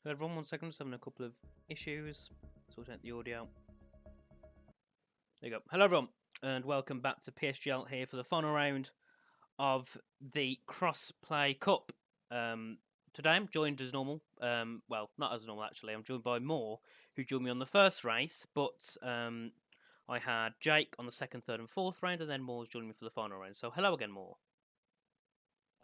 Hello everyone, 1 second, just having a couple of issues. Sorting out the audio. There you go. Hello everyone, and welcome back to PSGL here for the final round of the Crossplay Cup. Today I'm joined as normal. Well, not as normal actually. I'm joined by Moore, who joined me on the first race, but I had Jake on the second, third, and fourth round, and then Moore's joining me for the final round. So hello again, Moore.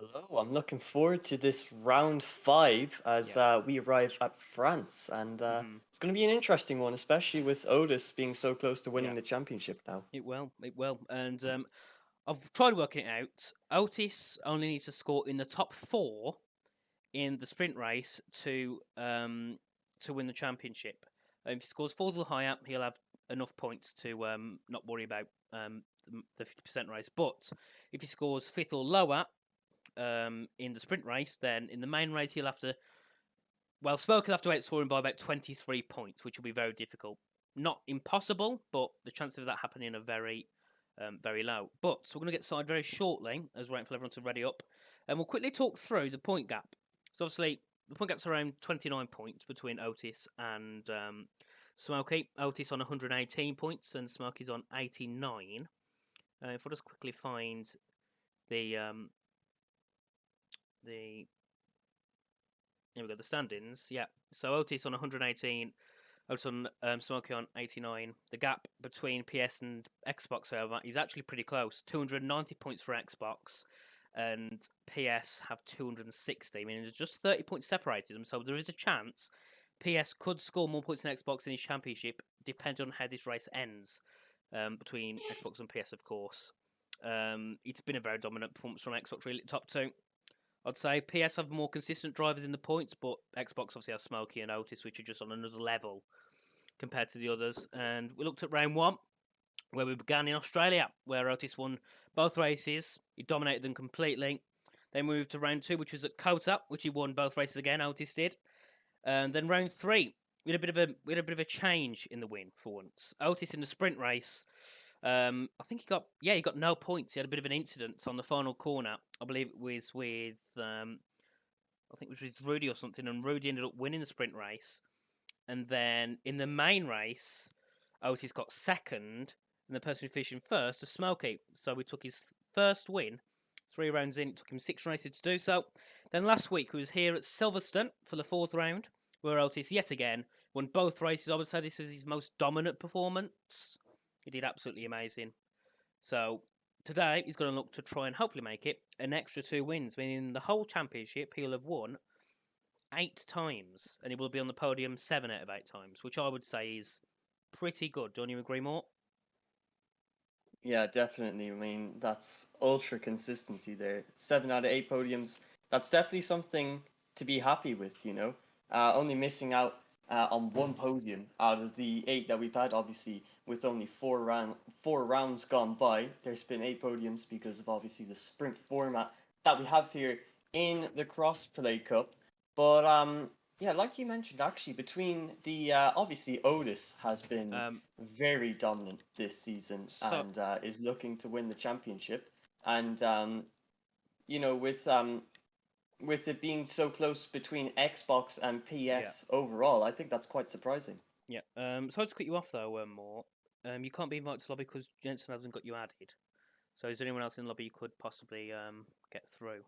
Hello, I'm looking forward to this round five as Yeah. we arrive at France, and Mhm. it's going to be an interesting one, especially with Otis being so close to winning Yeah. the championship now. It will. It will. And I've tried working it out. Otis only needs to score in the top four in the sprint race to win the championship. If he scores fourth or higher, he'll have enough points to not worry about the 50% race. But if he scores fifth or lower in the sprint race, then in the main race he'll have to. Well, Spoke will have to outscore him by about 23 points, which will be very difficult. Not impossible, but the chances of that happening are very low. But so we're going to get started very shortly as we're waiting for everyone to ready up, and we'll quickly talk through the point gap. So obviously the point gap's around 29 points between Otis and Smokey. Otis on 118 points and Smokey's on 89. If I just quickly find the here we go, the standings. Yeah, so Otis on 118. Otis on Smokey on 89. The gap between PS and Xbox, however, is actually pretty close. 290 points for Xbox, and PS have 260. I mean, there's just 30 points separated them, so there is a chance PS could score more points than Xbox in his championship, depending on how this race ends. Between Xbox and PS, of course. It's been a very dominant performance from Xbox, really, top two. I'd say PS have more consistent drivers in the points, but Xbox obviously has Smokey and Otis, which are just on another level compared to the others. And we looked at round one, where we began in Australia, where Otis won both races. He dominated them completely. Then we moved to round two, which was at Kota, which he won both races again. Otis did. And then round three, we had a bit of a change in the win for once. Otis in the sprint race. I think he got no points. He had a bit of an incident on the final corner. I believe it was with I think it was with Rudy or something, and Rudy ended up winning the sprint race. And then in the main race, Otis got second, and the person who finished in first was Smokey. So we took his first win 3 rounds in. It took him 6 races to do so. Then last week we was here at Silverstone for the fourth round, where Otis yet again won both races. I would say this was his most dominant performance. He did absolutely amazing. So today he's going to look to try and hopefully make it an extra 2 wins, meaning the whole championship he'll have won 8 times, and he will be on the podium 7 out of 8 times, which I would say is pretty good. Don't you agree, more? Yeah, definitely. I mean, that's ultra consistency there. 7 out of 8 podiums. That's definitely something to be happy with, you know. Only missing out on one podium out of the 8 that we've had, obviously, with only 4 rounds gone by. There's been 8 podiums because of obviously the sprint format that we have here in the Crossplay Cup. But yeah, like you mentioned, actually, between the obviously Otis has been Um, very dominant this season so and is looking to win the championship. And you know, with it being so close between Xbox and yeah, PS overall, I think that's quite surprising. yeah. Sorry to cut you off though, more. You can't be invited to lobby because Jensen hasn't got you added. So is there anyone else in the lobby you could possibly get through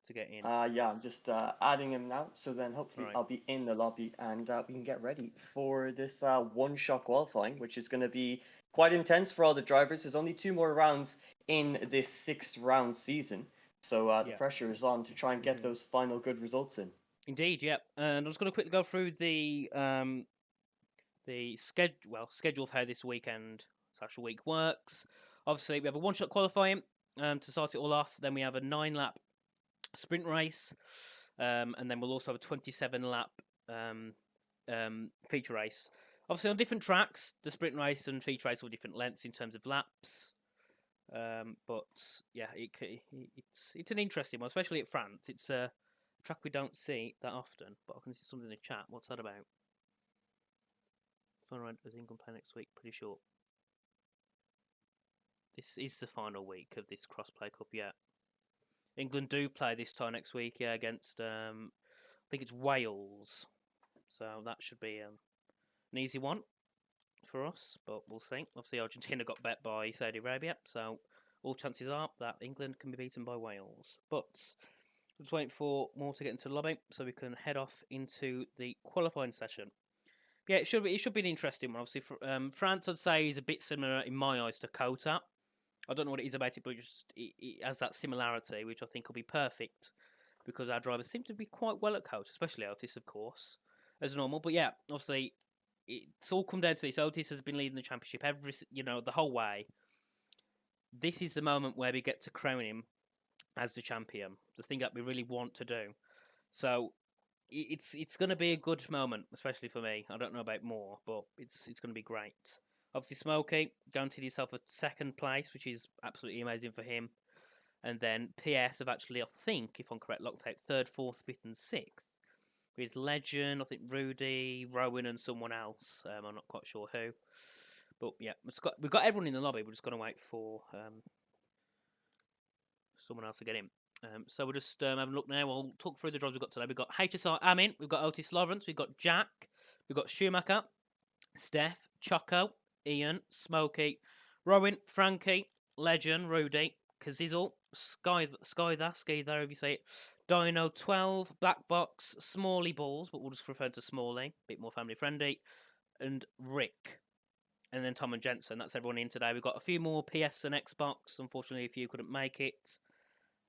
to get in? Yeah, I'm just adding him now, so then All hopefully right. I'll be in the lobby and we can get ready for this one-shot qualifying, which is going to be quite intense for all the drivers. There's only 2 more rounds in this 6th round season, so the Yeah. pressure is on to try and get Hmm. those final good results in. Indeed. Yeah. And I was going to quickly go through the schedule of how this weekend slash week works. Obviously, we have a one-shot qualifying to start it all off. Then we have a 9-lap sprint race, and then we'll also have a 27-lap feature race. Obviously, on different tracks, the sprint race and feature race are different lengths in terms of laps. But yeah, it's an interesting one, especially at France. It's a track we don't see that often, but I can see something in the chat. What's that about? Final round is England play next week. Pretty sure. This is the final week of this Crossplay Cup. Yeah, England do play this time next week. Yeah, against think it's Wales. So that should be an easy one for us, but we'll see. Obviously, Argentina got bet by Saudi Arabia, so all chances are that England can be beaten by Wales. But we're just waiting for more to get into the lobby so we can head off into the qualifying session. Yeah, it should be an interesting one. Obviously, France, I'd say, is a bit similar in my eyes to Kota. I don't know what it is about it, but it has that similarity, which I think will be perfect because our drivers seem to be quite well at Kota, especially Otis, of course, as normal. But yeah, obviously, it's all come down to this. Otis has been leading the championship the whole way. This is the moment where we get to crown him as the champion, the thing that we really want to do. So it's going to be a good moment, especially for me. I don't know about more, but it's going to be great. Obviously, Smokey guaranteed himself a second place, which is absolutely amazing for him. And then PS have actually, I think, if I'm correct, locked out third, fourth, fifth, and sixth. With Legend, I think Rudy, Rowan, and someone else. I'm not quite sure who. But yeah, we've got everyone in the lobby. We're just going to wait for someone else to get in. So we'll just have a look now. We'll talk through the drives we've got today. We've got HSR Amin, we've got Otis Lawrence, we've got Jack, we've got Schumacher, Steph, Choco, Ian, Smokey, Rowan, Frankie, Legend, Rudy, Kazizzle, Sky there if you say it, Dino 12, Black Box, Smalley Balls, but we'll just refer to Smalley, a bit more family friendly, and Rick. And then Tom and Jensen. That's everyone in today. We've got a few more PS and Xbox. Unfortunately, a few couldn't make it.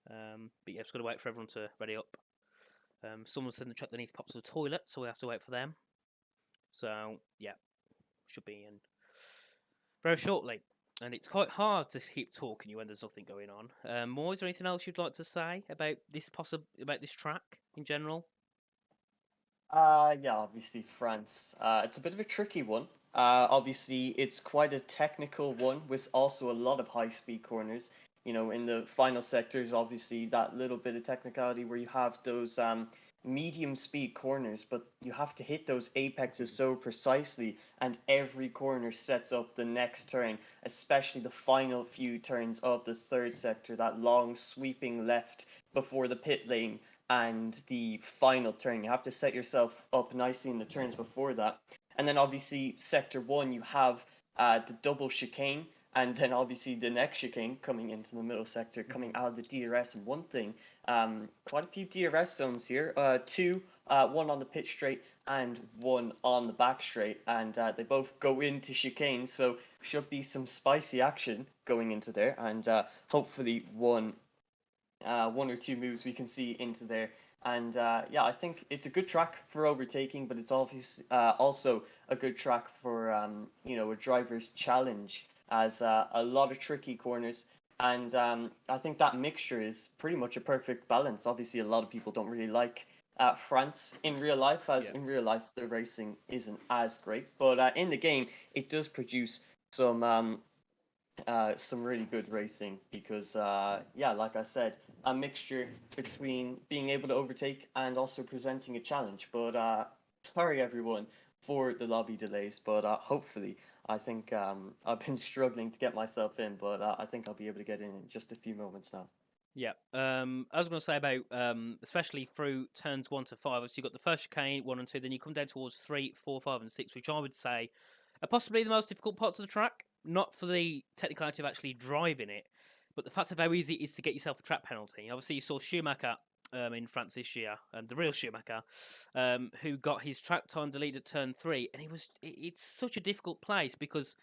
But yeah, just got to wait for everyone to ready up. Someone said in the chat they need to pop to the toilet, so we have to wait for them. So yeah, should be in very shortly. And it's quite hard to keep talking you when there's nothing going on. More, is there anything else you'd like to say about this about this track in general? Yeah, obviously France. It's a bit of a tricky one. Obviously, it's quite a technical one with also a lot of high-speed corners. You know, in the final sectors, obviously that little bit of technicality where you have those medium speed corners, but you have to hit those apexes so precisely, and every corner sets up the next turn, especially the final few turns of the third sector, that long sweeping left before the pit lane and the final turn. You have to set yourself up nicely in the turns before that. And then obviously sector one, you have the double chicane, and then obviously the next chicane coming into the middle sector, coming out of the DRS. And one thing, quite a few DRS zones here. Two, one on the pit straight and one on the back straight, and they both go into chicane, so should be some spicy action going into there, and hopefully one or two moves we can see into there. And yeah, I think it's a good track for overtaking, but it's obviously also a good track for a driver's challenge, as a lot of tricky corners. And I think that mixture is pretty much a perfect balance. Obviously, a lot of people don't really like France in real life, as in real life the racing isn't as great. But in the game, it does produce some really good racing, because like I said, a mixture between being able to overtake and also presenting a challenge. But sorry everyone for the lobby delays, but hopefully, I think I've been struggling to get myself in, but I think I'll be able to get in just a few moments now. Yeah. I was going to say about especially through turns 1 to 5. So you've got the first chicane 1 and 2, then you come down towards 3, 4, 5, and 6, which I would say are possibly the most difficult parts of the track. Not for the technicality of actually driving it, but the fact of how easy it is to get yourself a track penalty. Obviously, you saw Schumacher in France this year, the real Schumacher, who got his track time deleted at turn 3, and it's such a difficult place because,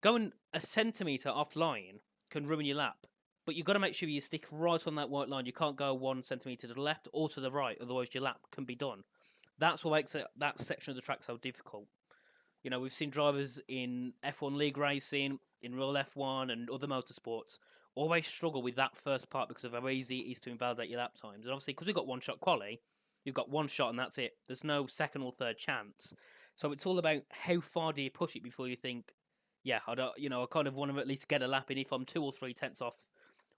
going a centimetre offline can ruin your lap. But you've got to make sure you stick right on that white line. You can't go 1 centimetre to the left or to the right, otherwise your lap can be done. That's what makes that section of the track so difficult. We've seen drivers in F1 league racing, in real F1 and other motorsports always struggle with that first part because of how easy it is to invalidate your lap times. And obviously, because we've got one-shot quali, you've got one shot and that's it. There's no second or third chance. So it's all about how far do you push it before you think, yeah, I kind of want to at least get a lap in. If I'm 2 or 3 tenths off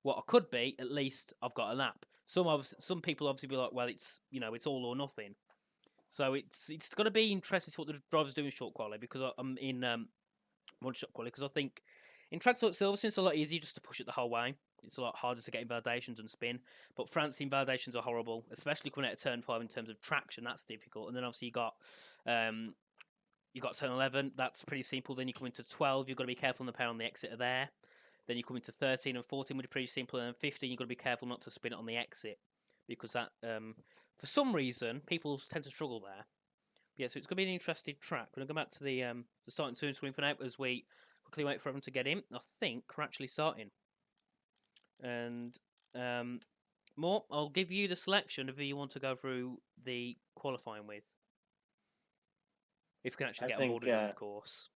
what I could be, at least I've got a lap. Some people obviously be like, well, it's all or nothing. So it's going to be interesting to see what the drivers do in short quality, because I'm in one shot quality, because I think in tracks like Silverstone it's a lot easier just to push it the whole way. it's a lot harder to get invalidations and spin. But France invalidations are horrible, especially coming out of turn 5 in terms of traction. That's difficult. And then obviously you got turn 11. That's pretty simple. Then you come into 12. You've got to be careful on the power on the exit there. Then you come into 13 and 14, which are pretty simple. And then 15, you've got to be careful not to spin it on the exit because that, for some reason, people tend to struggle there. Yeah, so it's going to be an interesting track. We're going to go back to the starting soon screen for now as we quickly wait for everyone to get in. I think we're actually starting. And more, I'll give you the selection of who you want to go through the qualifying with. If you can actually get on board with them, of course.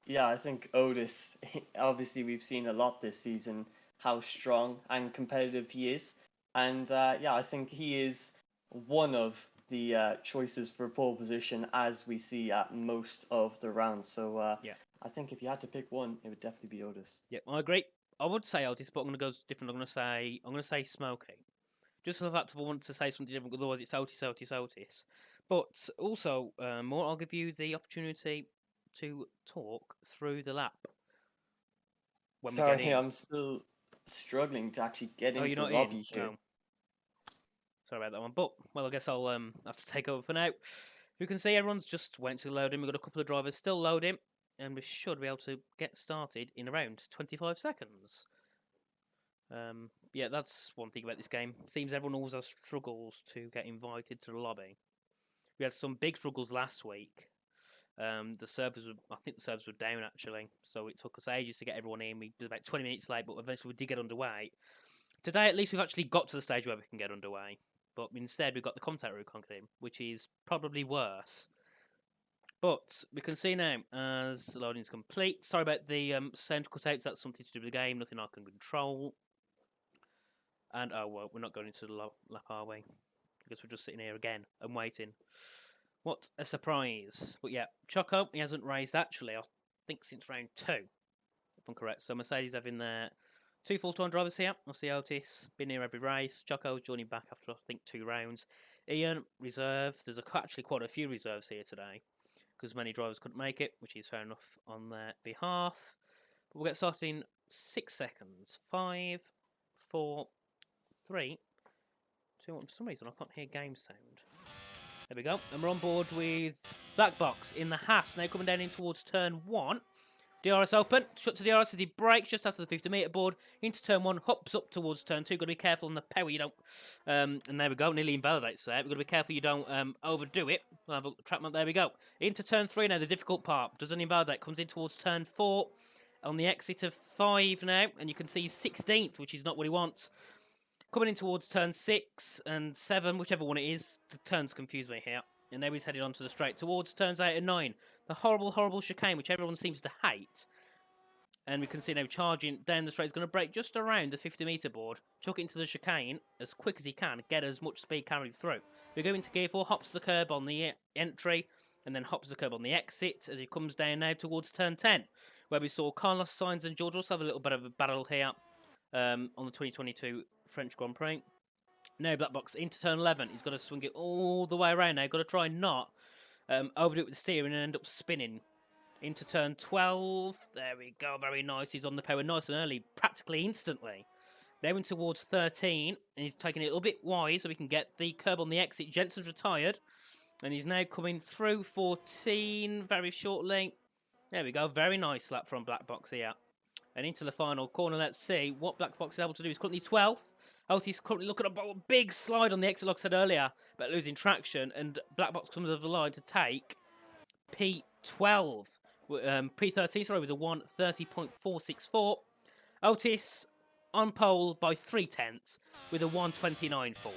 Yeah, I think Otis, obviously we've seen a lot this season, how strong and competitive he is. And yeah, I think he is one of the choices for pole position as we see at most of the rounds. So yeah, I think if you had to pick one, it would definitely be Otis. Yeah, I agree. I would say Otis, but I'm going to go different. I'm going to say Smokey. Just for the fact of I want to say something different, otherwise it's Otis. But also, more, I'll give you the opportunity to talk through the lap. Sorry, I'm still struggling to actually get into the lobby here. Oh. Sorry about that one. But, well, I guess I'll have to take over for now. You can see everyone's just waiting to load in. We've got a couple of drivers still loading. And we should be able to get started in around 25 seconds. Yeah, that's one thing about this game. It seems everyone always has struggles to get invited to the lobby. We had some big struggles last week. I think the servers were down actually, so it took us ages to get everyone in. We did about 20 minutes late, but eventually we did get underway. Today, at least, we've actually got to the stage where we can get underway. But instead, we've got the commentator who can't get in, which is probably worse. But we can see now as the loading is complete. Sorry about the sound cutouts. That's something to do with the game. Nothing I can control. And oh well, we're not going into the lap, are we? I guess we're just sitting here again and waiting. What a surprise! But yeah, Choco, he hasn't raced actually. I think since round 2, if I'm correct. So Mercedes having their 2 full-time drivers here. Obviously Otis been here every race. Choco's joining back after I think 2 rounds. Ian reserve. There's actually quite a few reserves here today because many drivers couldn't make it, which is fair enough on their behalf. But we'll get started in 6 seconds. 5, 4, 3, 2, 1. For some reason I can't hear game sound. There we go. And we're on board with Black Box in the Haas. Now coming down in towards turn 1. DRS open. Shut to DRS as he brakes just after the 50-metre board. Into turn 1. Hops up towards turn 2. Got to be careful on the power. You don't... and there we go. Nearly invalidates there. We've got to be careful you don't overdo it. We'll have a track map. There we go. Into turn 3 now. The difficult part. Doesn't invalidate. Comes in towards turn 4. On the exit of 5 now. And you can see 16th, which is not what he wants. Coming in towards turn 6 and 7, whichever one it is. The turns confuse me here. And now he's headed onto the straight towards turns 8 and 9. The horrible, horrible chicane, which everyone seems to hate. And we can see now charging down the straight. He's going to brake just around the 50-metre board. Chuck it into the chicane as quick as he can. Get as much speed carried through. We go into gear 4. Hops the curb on the entry. And then hops the curb on the exit as he comes down now towards turn 10. Where we saw Carlos Sainz and George also have a little bit of a battle here. On the 2022 French Grand Prix. Now Black Box into turn 11. He's got to swing it all the way around now. Got to try and not overdo it with the steering and end up spinning. Into turn 12. There we go. Very nice. He's on the power nice and early. Practically instantly. They went towards 13. And he's taking it a little bit wide so we can get the curb on the exit. Jensen's retired. And he's now coming through 14 very shortly. There we go. Very nice lap from Black Box here. And into the final corner, let's see what Black Box is able to do. He's currently 12th. Otis currently looking at a big slide on the exit, like I said earlier, but losing traction. And Black Box comes over the line to take P12. P13, sorry, with a 1:30.464. Otis on pole by 3/10 with a 1:29.4.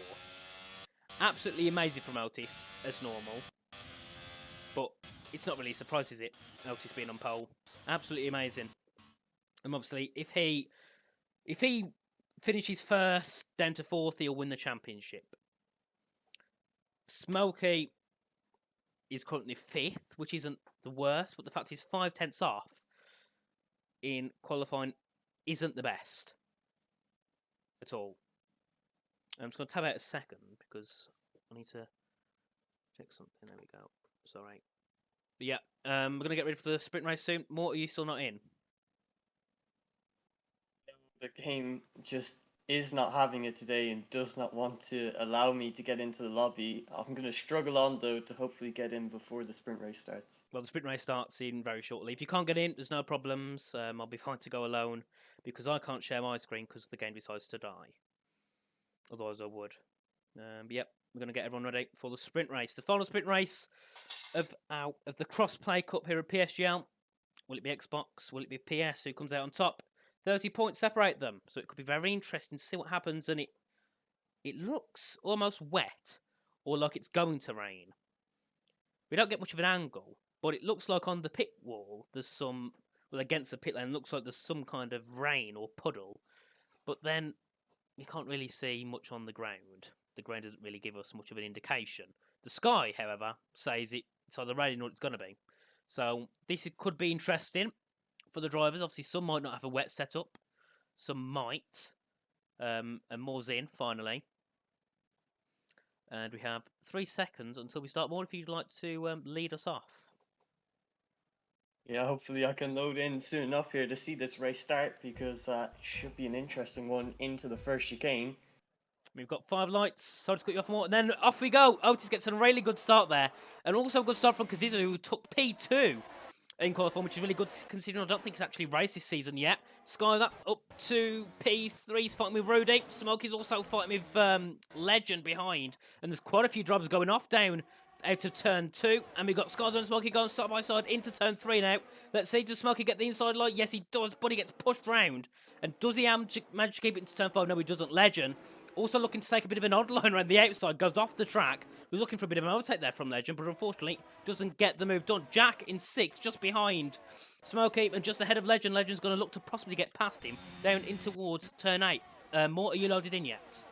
Absolutely amazing from Otis, as normal. But it's not really a surprise, is it? Otis being on pole. Absolutely amazing. And obviously, if he finishes first down to 4th, he'll win the championship. Smokey is currently 5th, which isn't the worst, but the fact he's 5/10 off in qualifying isn't the best at all. I'm just going to tab out a second because I need to check something. There we go. Sorry. But yeah, we're going to get ready for the sprint race soon. More, are you still not in? The game just is not having it today and does not want to allow me to get into the lobby. I'm going to struggle on though to hopefully get in before the sprint race starts. Well, the sprint race starts in very shortly. If you can't get in, there's no problems. I'll be fine to go alone because I can't share my screen because the game decides to die. Otherwise, I would. But yep, we're going to get everyone ready for the sprint race. The final sprint race of the Crossplay Cup here at PSGL. Will it be Xbox? Will it be PS? Who comes out on top? 30 points separate them. So it could be very interesting to see what happens. And it looks almost wet or like it's going to rain. We don't get much of an angle, but it looks like on the pit wall there's some, well, against the pit lane, it looks like there's some kind of rain or puddle. But then you can't really see much on the ground. The ground doesn't really give us much of an indication. The sky, however, says it's either raining or it's going to be. So this could be interesting for the drivers. Obviously, some might not have a wet setup. Some might. And more's in, finally. And we have 3 seconds until we start. More if you'd like to lead us off. Yeah, hopefully I can load in soon enough here to see this race start because it should be an interesting one into the first chicane. We've got 5 lights. Sorry to cut you off more. And then off we go. Otis gets a really good start there. And also a good start from Kaziza, who took P2 in qualifying, which is really good considering I don't think he's actually raced this season yet. Sky that up to P3. He's fighting with Rudy. Smokey's also fighting with Legend behind. And there's quite a few drivers going off down out of turn 2. And we've got Sky and Smokey going side by side into turn 3 now. Let's see, does Smokey get the inside light? Yes, he does, but he gets pushed round. And does he manage to keep it into turn 5? No, he doesn't. Legend also looking to take a bit of an odd line around the outside, goes off the track. Was looking for a bit of an overtake there from Legend, but unfortunately doesn't get the move done. Jack in 6th, just behind Smokey and just ahead of Legend. Legend's going to look to possibly get past him down in towards turn 8. More, are you loaded in yet?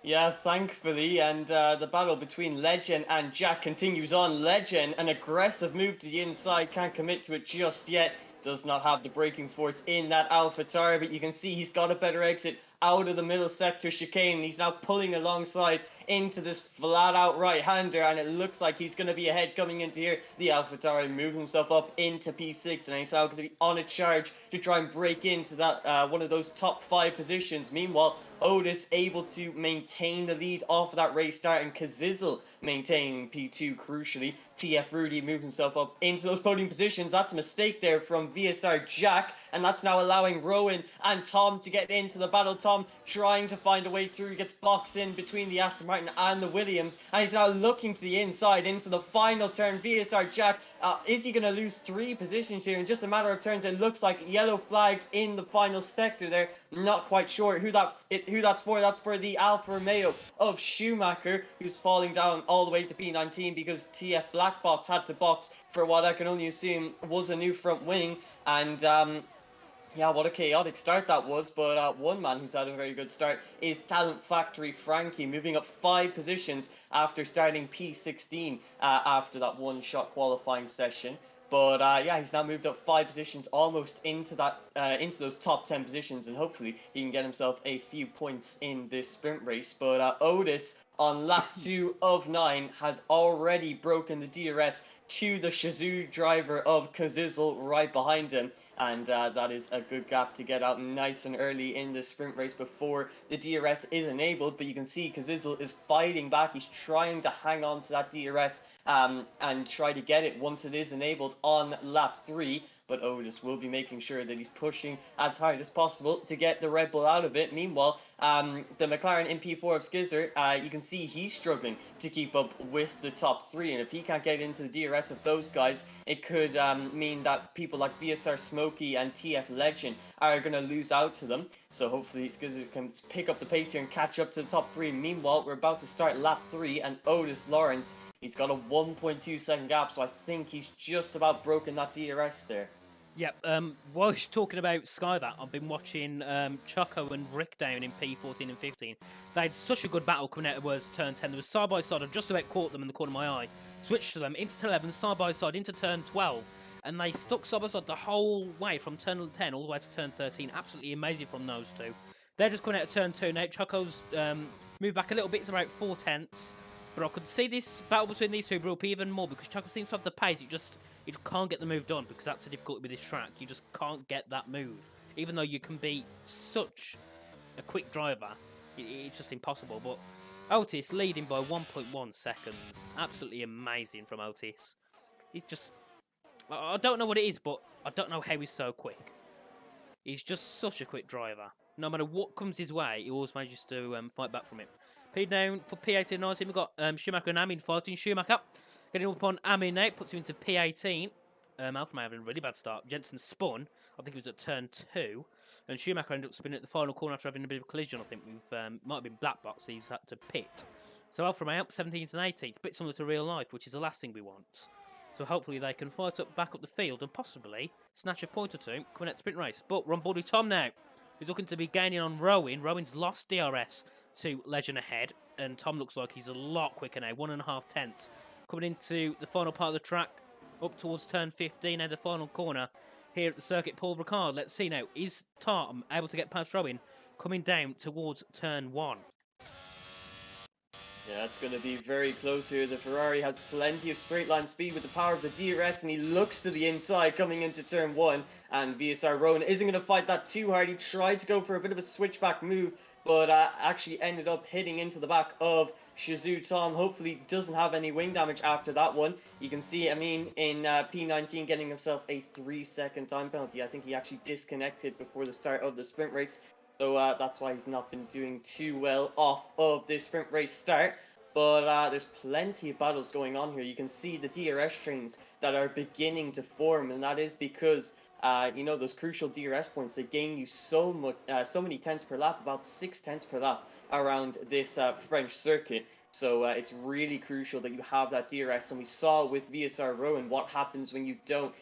Yeah, thankfully, and the battle between Legend and Jack continues on. Legend, an aggressive move to the inside, can't commit to it just yet. Does not have the braking force in that AlphaTauri, but you can see he's got a better exit out of the middle sector chicane. He's now pulling alongside into this flat-out right-hander, and it looks like he's going to be ahead coming into here. The AlphaTauri moves himself up into P6, and he's now going to be on a charge to try and break into that one of those top 5 positions. Meanwhile, Otis able to maintain the lead off of that race start, and Kazizzle maintaining P2 crucially. TF Rudy moves himself up into those podium positions. That's a mistake there from VSR Jack, and that's now allowing Rowan and Tom to get into the battle. Tom trying to find a way through. He gets boxed in between the Aston Martin and the Williams, and he's now looking to the inside into the final turn. VSR Jack, is he going to lose 3 positions here in just a matter of turns? It looks like yellow flags in the final sector there. Not quite sure who that's for. That's for the Alfa Romeo of Schumacher, who's falling down all the way to P19 because TF Black Box had to box for what I can only assume was a new front wing. And yeah, what a chaotic start that was, but one man who's had a very good start is Talent Factory Frankie, moving up 5 positions after starting P16 after that one-shot qualifying session. But yeah, he's now moved up 5 positions, almost into that into those top 10 positions, and hopefully he can get himself a few points in this sprint race. But Otis on lap 2 of 9 has already broken the DRS to the Shazoo driver of Kazizzle right behind him. And that is a good gap to get out nice and early in the sprint race before the DRS is enabled. But you can see Kazizzle is fighting back. He's trying to hang on to that DRS and try to get it once it is enabled on lap 3. But Otis will be making sure that he's pushing as hard as possible to get the Red Bull out of it. Meanwhile, the McLaren MP4 of Skizzer, you can see he's struggling to keep up with the top 3. And if he can't get into the DRS of those guys, it could mean that people like VSR Smokey and TF Legend are going to lose out to them. So hopefully Skizzer can pick up the pace here and catch up to the top 3. Meanwhile, we're about to start lap 3, and Otis Lawrence, he's got a 1.2 second gap, so I think he's just about broken that DRS there. Yep, while you're talking about Sky that, I've been watching Choco and Rick down in P14 and 15. They had such a good battle coming out towards turn 10. There was side by side, I just about caught them in the corner of my eye. Switched to them into turn 11, side by side into turn 12. And they stuck side by side the whole way from turn 10 all the way to turn 13. Absolutely amazing from those two. They're just coming out of turn 2 now. Choco's moved back a little bit, it's about 4 tenths. But I could see this battle between these two brew up even more because Choco seems to have the pace. You can't get the move done because that's the difficulty with this track. You just can't get that move. Even though you can be such a quick driver, it's just impossible. But Otis leading by 1.1 seconds. Absolutely amazing from Otis. He's just... I don't know what it is, but I don't know how he's so quick. He's just such a quick driver. No matter what comes his way, he always manages to fight back from it. P down for P18 and 19. We've got Schumacher and Amin fighting. Schumacher getting up on Amin now. Puts him into P18. Alfa may having a really bad start. Jensen spun. I think it was at turn 2. And Schumacher ended up spinning at the final corner after having a bit of a collision. I think with might have been black box. He's had to pit. So Alfa Romeo up 17th and 18th. Bit similar to real life, which is the last thing we want. So hopefully they can fight up back up the field and possibly snatch a point or two coming out the sprint race. But we're on board with Tom now, who's looking to be gaining on Rowan. Rowan's lost DRS to Legend ahead, and Tom looks like he's a lot quicker now, 1.5 tenths. Coming into the final part of the track, up towards turn 15 and the final corner here at the circuit. Paul Ricard, let's see now, is Tom able to get past Rowan coming down towards turn 1? Yeah, it's going to be very close here. The Ferrari has plenty of straight line speed with the power of the DRS, and he looks to the inside coming into turn 1. And VSR Rowan isn't going to fight that too hard. He tried to go for a bit of a switchback move, but actually ended up hitting into the back of Shizou Tom. Hopefully doesn't have any wing damage after that one. You can see, I mean, in P19 getting himself a 3-second time penalty. I think he actually disconnected before the start of the sprint race. So that's why he's not been doing too well off of this sprint race start. But there's plenty of battles going on here. You can see the DRS trains that are beginning to form, and that is because you know, those crucial DRS points, they gain you so many tenths per lap, about 6 tenths per lap around this French circuit. So it's really crucial that you have that DRS, and we saw with VSR Rowan what happens when you don't.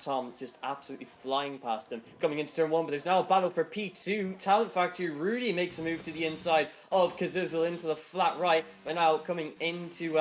Tom just absolutely flying past him coming into turn 1, but there's now a battle for P2. Talent Factory Rudy makes a move to the inside of Kazizel into the flat right, but now coming into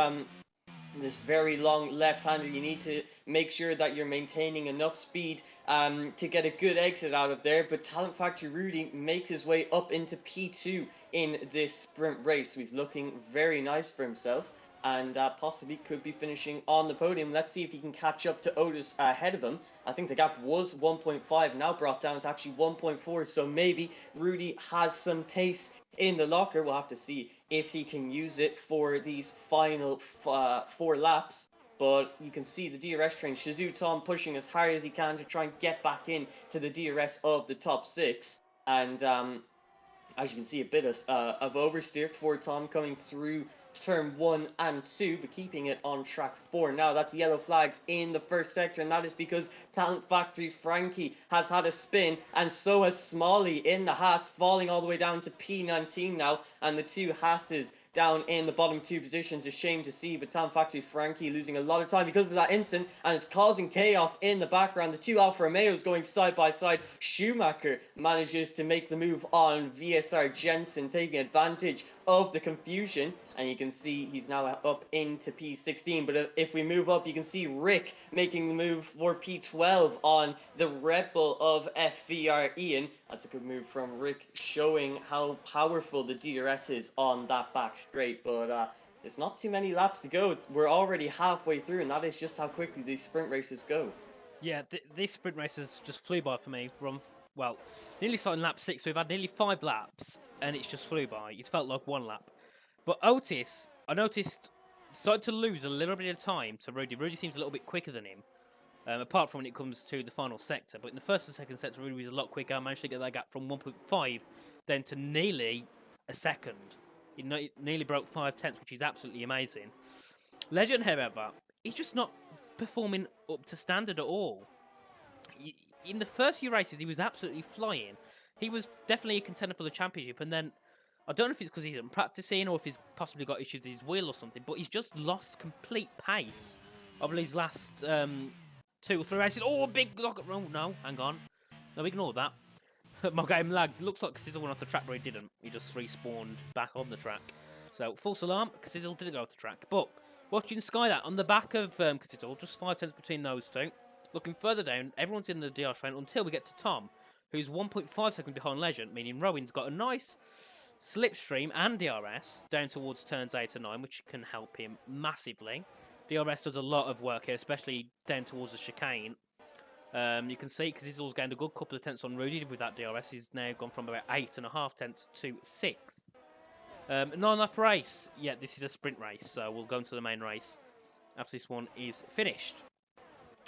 this very long left-hander. You need to make sure that you're maintaining enough speed to get a good exit out of there, but Talent Factory Rudy makes his way up into P2 in this sprint race. So he's looking very nice for himself, and possibly could be finishing on the podium. Let's see if he can catch up to Otis ahead of him. I think the gap was 1.5, now brought down to actually 1.4, so maybe Rudy has some pace in the locker. We'll have to see if he can use it for these final 4 laps. But you can see the DRS train, Shizou Tom pushing as hard as he can to try and get back in to the DRS of the top 6. And as you can see, a bit of oversteer for Tom coming through turn 1 and 2, but keeping it on track 4. Now that's yellow flags in the first sector, and that is because Talent Factory Frankie has had a spin, and so has Smalley in the Haas, falling all the way down to P19 now, and the 2 Haas's down in the bottom 2 positions. A shame to see, but Talent Factory Frankie losing a lot of time because of that incident, and it's causing chaos in the background. The 2 Alfa Romeos going side by side. Schumacher manages to make the move on VSR Jensen, taking advantage of the confusion, and you can see he's now up into P16. But if we move up, you can see Rick making the move for P12 on the Red Bull of FVR Ian. That's a good move from Rick, showing how powerful the DRS is on that back straight. But there's not too many laps to go. We're already halfway through, and that is just how quickly these sprint races go. Yeah, this sprint race has just flew by for me. We're on, well, nearly starting lap 6. We've had nearly 5 laps, and it's just flew by. It felt like 1 lap. But Otis, I noticed, started to lose a little bit of time to Rudy. Rudy seems a little bit quicker than him, apart from when it comes to the final sector. But in the first and second sector, Rudy was a lot quicker. I managed to get that gap from 1.5 then to nearly a second. He nearly broke 5 tenths, which is absolutely amazing. Legend, however, he's just not performing up to standard at all. In the first few races, he was absolutely flying. He was definitely a contender for the championship, and then I don't know if it's because he isn't practicing or if he's possibly got issues with his wheel or something, but he's just lost complete pace over these last 2 or 3 races. Oh, a big lock. Oh, no, hang on. No, ignore that. My game lagged. It looks like Sizzle went off the track, but he didn't. He just respawned back on the track. So, false alarm, Sizzle didn't go off the track. But watching Sky that on the back of Sizzle, just 5 tenths between those 2. Looking further down, everyone's in the DR train until we get to Tom, who's 1.5 seconds behind Legend, meaning Rowan's got a nice slipstream and DRS down towards turns 8 and 9, which can help him massively. DRS does a lot of work here, especially down towards the chicane. You can see because he's also gained a good couple of tenths on Rudy with that DRS. He's now gone from about 8.5 tenths to 6th. 9-lap race. Yeah, this is a sprint race, so we'll go into the main race after this one is finished.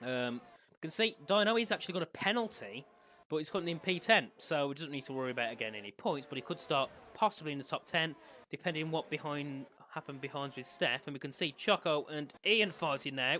You can see Dino has actually got a penalty, but he's currently in P10, so he doesn't need to worry about getting any points, but he could start possibly in the top 10, depending on what happened behind with Steph. And we can see Choco and Ian fighting now.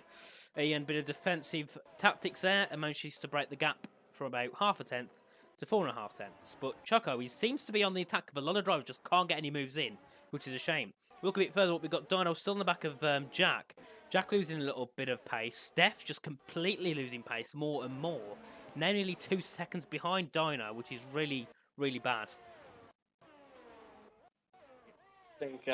Ian, bit of defensive tactics there, and manages to break the gap from about half a tenth to 4.5 tenths. But Choco, he seems to be on the attack of a lot of drivers, just can't get any moves in, which is a shame. Look a bit further up, we've got Dino still in the back of Jack. Jack losing a little bit of pace. Steph just completely losing pace more and more. Now nearly 2 seconds behind Dino, which is really, really bad. I think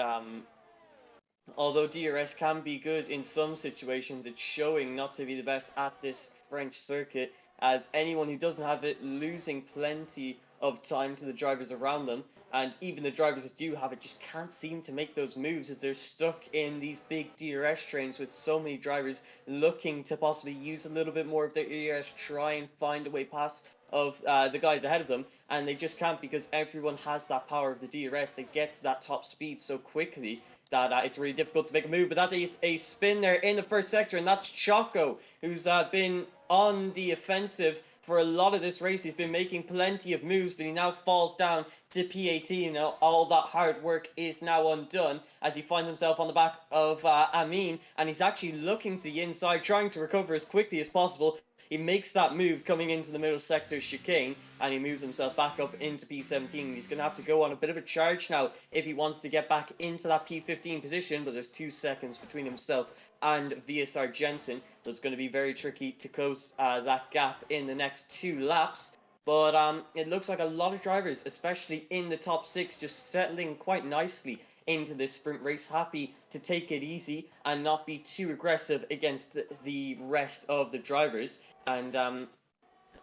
although DRS can be good in some situations, it's showing not to be the best at this French circuit, as anyone who doesn't have it losing plenty of time to the drivers around them, and even the drivers that do have it just can't seem to make those moves as they're stuck in these big DRS trains with so many drivers looking to possibly use a little bit more of their DRS, try and find a way past of the guys ahead of them, and they just can't because everyone has that power of the DRS. They get to that top speed so quickly that it's really difficult to make a move. But that is a spin there in the first sector, and that's Choco, who's been on the offensive for a lot of this race. He's been making plenty of moves, but he now falls down to P18. Now all that hard work is now undone as he finds himself on the back of Amin, and he's actually looking to the inside, trying to recover as quickly as possible. He makes that move coming into the middle sector chicane, and he moves himself back up into P17. He's going to have to go on a bit of a charge now if he wants to get back into that P15 position, but there's 2 seconds between himself and VSR Jensen, so it's going to be very tricky to close that gap in the next 2 laps. But it looks like a lot of drivers, especially in the top 6, just settling quite nicely into this sprint race, happy to take it easy and not be too aggressive against the rest of the drivers. And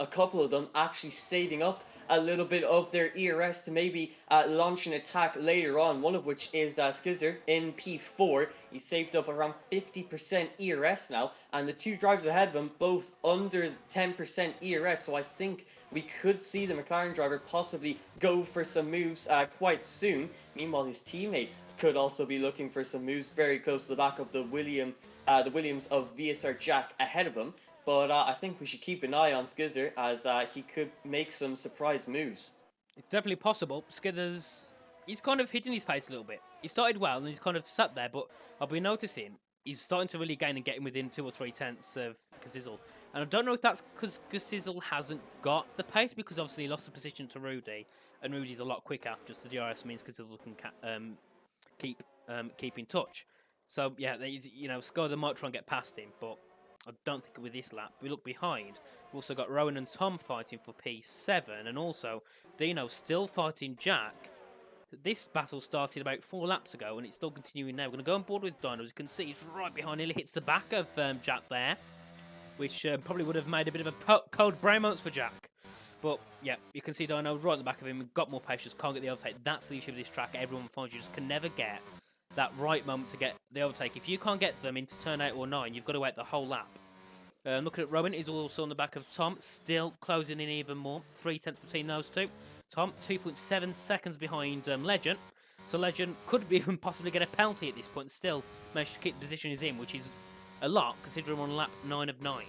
a couple of them actually saving up a little bit of their ERS to maybe launch an attack later on, one of which is Skizzer in P4. He saved up around 50% ERS now, and the 2 drivers ahead of him both under 10% ERS, so I think we could see the McLaren driver possibly go for some moves quite soon. Meanwhile, his teammate could also be looking for some moves very close to the back of the Williams of VSR Jack ahead of him. But I think we should keep an eye on Skizzer as he could make some surprise moves. It's definitely possible. He's kind of hitting his pace a little bit. He started well and he's kind of sat there, but I've been noticing he's starting to really gain and getting within 2 or 3 tenths of Kazizel. And I don't know if that's because Kazizel hasn't got the pace, because obviously he lost the position to Rudy, and Rudy's a lot quicker. Just the DRS means Kazizel can keep in touch. So yeah, Skoda might try and get past him, but I don't think with this lap. We look behind. We've also got Rowan and Tom fighting for P7, and also Dino still fighting Jack. This battle started about 4 laps ago, and it's still continuing now. We're going to go on board with Dino. As you can see, he's right behind, nearly hits the back of Jack there, which probably would have made a bit of a cold brain moments for Jack. But yeah, you can see Dino right at the back of him. We've got more patience, can't get the overtake. That's the issue with this track. Everyone finds you just can never get that right moment to get the overtake. If you can't get them into turn 8 or 9, you've got to wait the whole lap. Looking at Rowan, he's also on the back of Tom, still closing in even more. 3 tenths between those 2. Tom, 2.7 seconds behind Legend. So Legend could even possibly get a penalty at this point, still managed to keep the position he's in, which is a lot, considering on lap 9 of 9.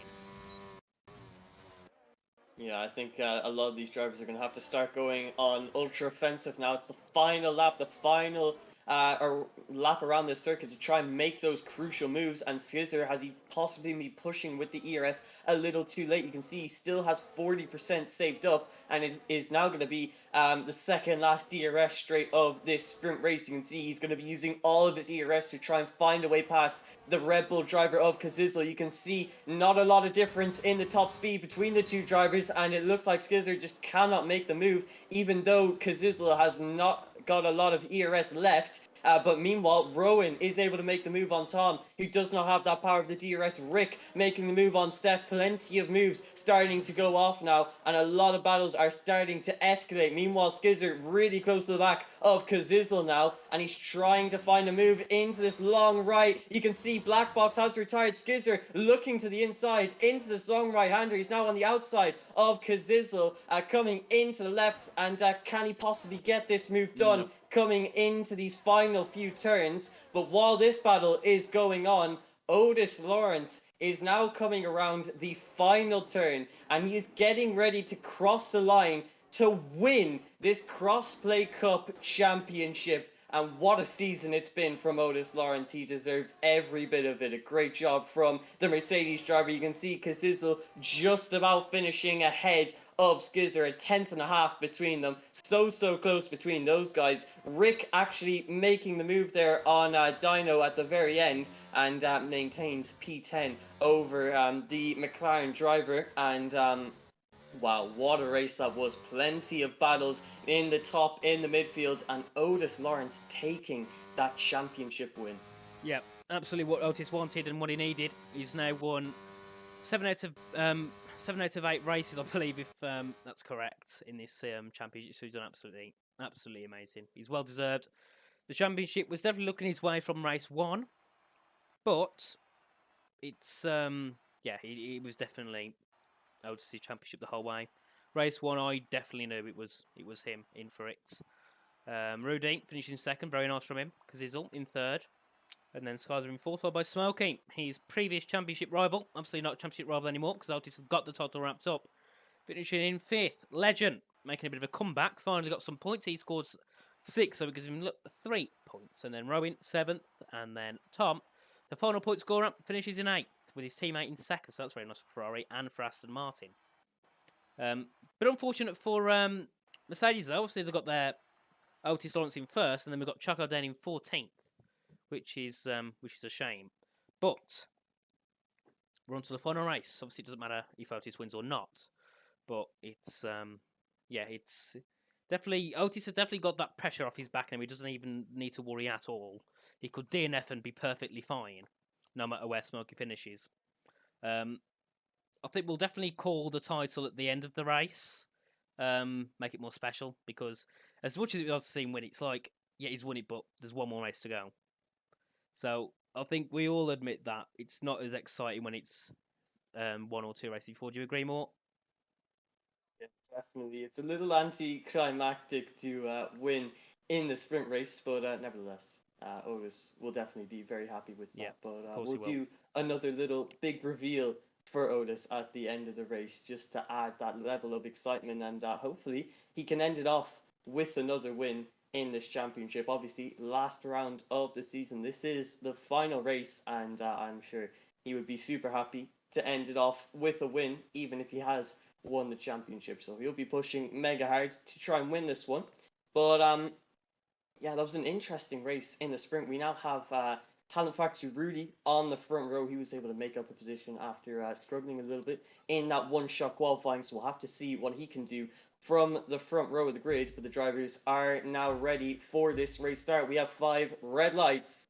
Yeah, I think a lot of these drivers are going to have to start going on ultra offensive now. It's the final lap, the final lap around this circuit to try and make those crucial moves, and Skizzer has he possibly been pushing with the ERS a little too late. You can see he still has 40% saved up and is now going to be the second last ERS straight of this sprint race. You can see he's going to be using all of his ERS to try and find a way past the Red Bull driver of Kazizel. You can see not a lot of difference in the top speed between the 2 drivers, and it looks like Skizzer just cannot make the move, even though Kazizel has not got a lot of ERS left. But meanwhile, Rowan is able to make the move on Tom, who does not have that power of the DRS. Rick making the move on Steph. Plenty of moves starting to go off now, and a lot of battles are starting to escalate. Meanwhile, Skizzer really close to the back of Kazizel now, and he's trying to find a move into this long right. You can see Black Box has retired. Skizzer looking to the inside into this long right-hander. He's now on the outside of Kazizel, coming into the left, and can he possibly get this move done? No. Coming into these final few turns. But while this battle is going on, Otis Lawrence is now coming around the final turn, and he's getting ready to cross the line to win this Crossplay Cup championship. And what a season it's been from Otis Lawrence. He deserves every bit of it. A great job from the Mercedes driver. You can see Kazizel just about finishing ahead of Skizzer, a 10.5 between them. So close between those guys. Rick actually making the move there on Dino at the very end, and maintains P10 over the McLaren driver. And wow, what a race that was. Plenty of battles in the top, in the midfield, and Otis Lawrence taking that championship win. Yeah, absolutely what Otis wanted and what he needed. He's now won 7 out of 8 races, I believe, if that's correct, in this championship. So he's done absolutely amazing. He's well deserved. The championship was definitely looking his way from race 1, but it's he was definitely Otis' championship the whole way. Race 1, I definitely knew it was him in for it. Rudy finishing second, very nice from him. Kazizel in third. And then Skyler in fourth, followed by Smokey, his previous championship rival. Obviously not championship rival anymore, because Otis has got the title wrapped up. Finishing in fifth, Legend, making a bit of a comeback. Finally got some points. He scored 6, so it gives him 3 points. And then Rowan, 7th. And then Tom, the final point scorer, finishes in 8th, with his teammate in 2nd. So that's very nice for Ferrari and for Aston Martin. But unfortunate for Mercedes, though. Obviously, they've got their Otis Lawrence in 1st, and then we've got Choco Den in 14th. Which is a shame. But we're on to the final race. Obviously, it doesn't matter if Otis wins or not. But it's definitely Otis has definitely got that pressure off his back, and he doesn't even need to worry at all. He could DNF and be perfectly fine, no matter where Smokey finishes. I think we'll definitely call the title at the end of the race. Make it more special, because as much as it does seem when it's like, yeah, he's won it, but there's one more race to go. So I think we all admit that it's not as exciting when it's 1 or 2 races before. Do you agree, Mort? Yeah, definitely. It's a little anticlimactic to win in the sprint race, but nevertheless, Otis will definitely be very happy with that. Yeah, but we'll do another little big reveal for Otis at the end of the race, just to add that level of excitement, and hopefully he can end it off with another win in this championship. Obviously, last round of the season. This is the final race, and I'm sure he would be super happy to end it off with a win, even if he has won the championship. So he'll be pushing mega hard to try and win this one. But yeah, that was an interesting race in the sprint. We now have Talent Factory Rudy on the front row. He was able to make up a position after struggling a little bit in that one-shot qualifying, so we'll have to see what he can do from the front row of the grid. But the drivers are now ready for this race start. We have 5 red lights.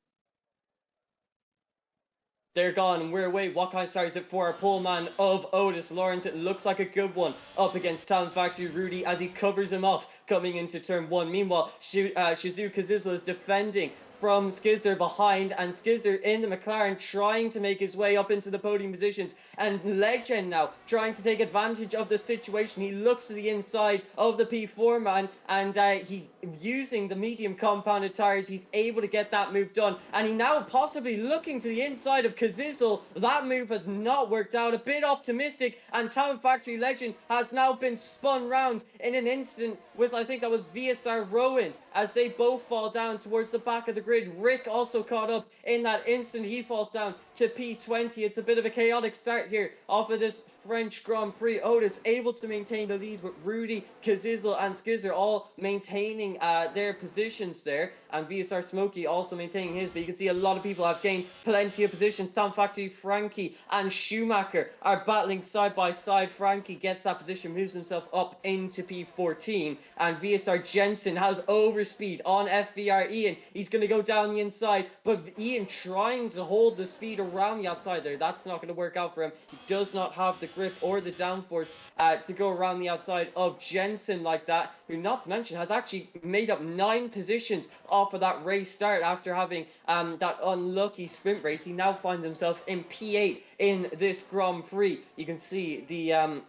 They're gone, and we're away. What kind of start is it for our pole man of Otis Lawrence? It looks like a good one up against Talent Factory Rudy as he covers him off coming into turn 1. Meanwhile, Shizuka Kazizel is defending from Skizzer behind, and Skizzer in the McLaren trying to make his way up into the podium positions, and Legend now trying to take advantage of the situation. He looks to the inside of the P4 man, and he using the medium compounded tires, he's able to get that move done, and he now possibly looking to the inside of Kazizel. That move has not worked out, a bit optimistic, and Talent Factory Legend has now been spun round in an instant with, I think that was VSR Rowan, as they both fall down towards the back of the grid. Rick also caught up in that instant. He falls down to P20. It's a bit of a chaotic start here off of this French Grand Prix. Otis able to maintain the lead with Rudy, Kazizel and Skizzer all maintaining their positions there, and VSR Smokey also maintaining his, but you can see a lot of people have gained plenty of positions. Talent Factory Frankie and Schumacher are battling side by side. Frankie gets that position, moves himself up into P14, and VSR Jensen has over speed on FVR Ian. He's going to go down the inside, but Ian trying to hold the speed around the outside there. That's not going to work out for him. He does not have the grip or the downforce to go around the outside of Jensen like that, who, not to mention, has actually made up 9 positions off of that race start after having that unlucky sprint race. He now finds himself in P8 in this Grand Prix. You can see the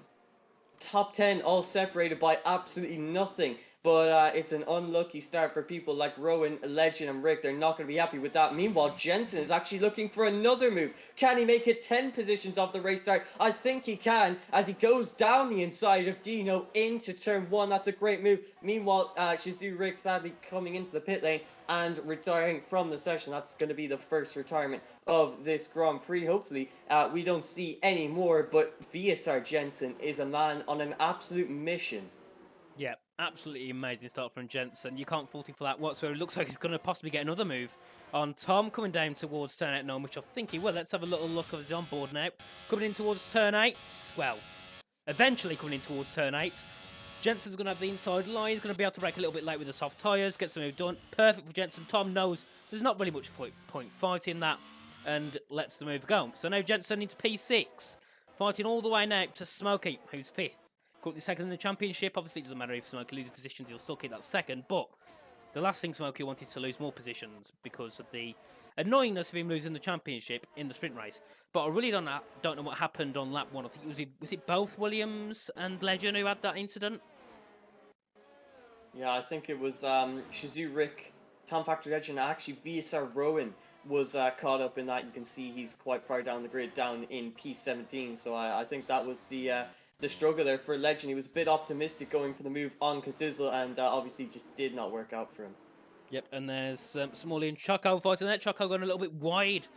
top 10 all separated by absolutely nothing, but it's an unlucky start for people like Rowan, Legend, and Rick. They're not going to be happy with that. Meanwhile, Jensen is actually looking for another move. Can he make it 10 positions off the race start? I think he can, as he goes down the inside of Dino into turn 1. That's a great move. Meanwhile, Shizou Rick sadly coming into the pit lane and retiring from the session. That's going to be the first retirement of this Grand Prix. Hopefully, we don't see any more, but VSR Jensen is a man on an absolute mission. Yeah, absolutely amazing start from Jensen. You can't fault him for that whatsoever. It looks like he's going to possibly get another move on Tom coming down towards turn 8 now, which I think he will. Let's have a little look of his on board now. Coming in towards turn 8. Well, eventually coming in towards turn 8. Jensen's going to have the inside line. He's going to be able to brake a little bit late with the soft tyres. Get the move done. Perfect for Jensen. Tom knows there's not really much point fighting that and lets the move go. So now Jensen into P6. Fighting all the way now to Smokey, who's 5th. Currently second in the championship. Obviously, it doesn't matter if Smokey loses positions, he'll still keep that second. But the last thing Smokey wanted to lose more positions because of the annoyingness of him losing the championship in the sprint race. But I really don't know what happened on lap 1. I think was it both Williams and Legend who had that incident? Yeah, I think it was Shizou Rick, Tom Factory Legend, actually VSR Rowan was caught up in that. You can see he's quite far down the grid, down in P17. So I think that was the struggle there for Legend. He was a bit optimistic going for the move on Kazizel, and obviously just did not work out for him. Yep, and there's Smalley and Choco fighting there. Choco going a little bit wide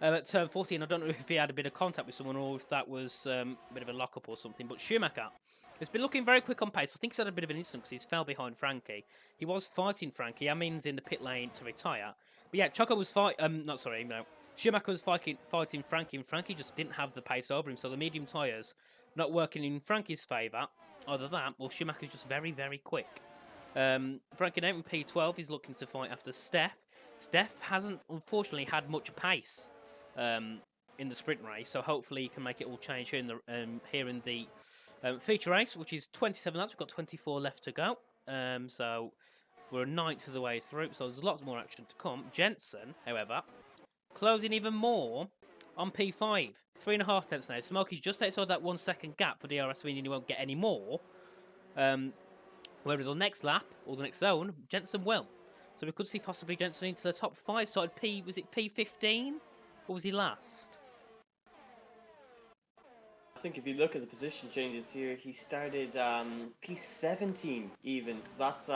at turn 14. I don't know if he had a bit of contact with someone or if that was a bit of a lock-up or something. But Schumacher has been looking very quick on pace. I think he's had a bit of an incident because he's fell behind Frankie. He was fighting Frankie. I mean, he's in the pit lane to retire. But yeah, Choco was Schumacher was fighting Frankie, and Frankie just didn't have the pace over him. So the medium tyres not working in Frankie's favour. Either that, or Schumacher's just very, very quick. Frankie now in P12 is looking to fight after Steph. Steph hasn't, unfortunately, had much pace in the sprint race, so hopefully he can make it all change here in the feature race, which is 27 laps. We've got 24 left to go, so we're a 9th of the way through, so there's lots more action to come. Jensen, however, closing even more on P5. 3.5 tenths now. Smokey's just outside that 1 second gap for DRS, meaning he won't get any more. Whereas on next lap, or the next zone, Jensen will. So we could see possibly Jensen into the top 5. Started was it P15? Or was he last? I think if you look at the position changes here, he started P17 even. So that's,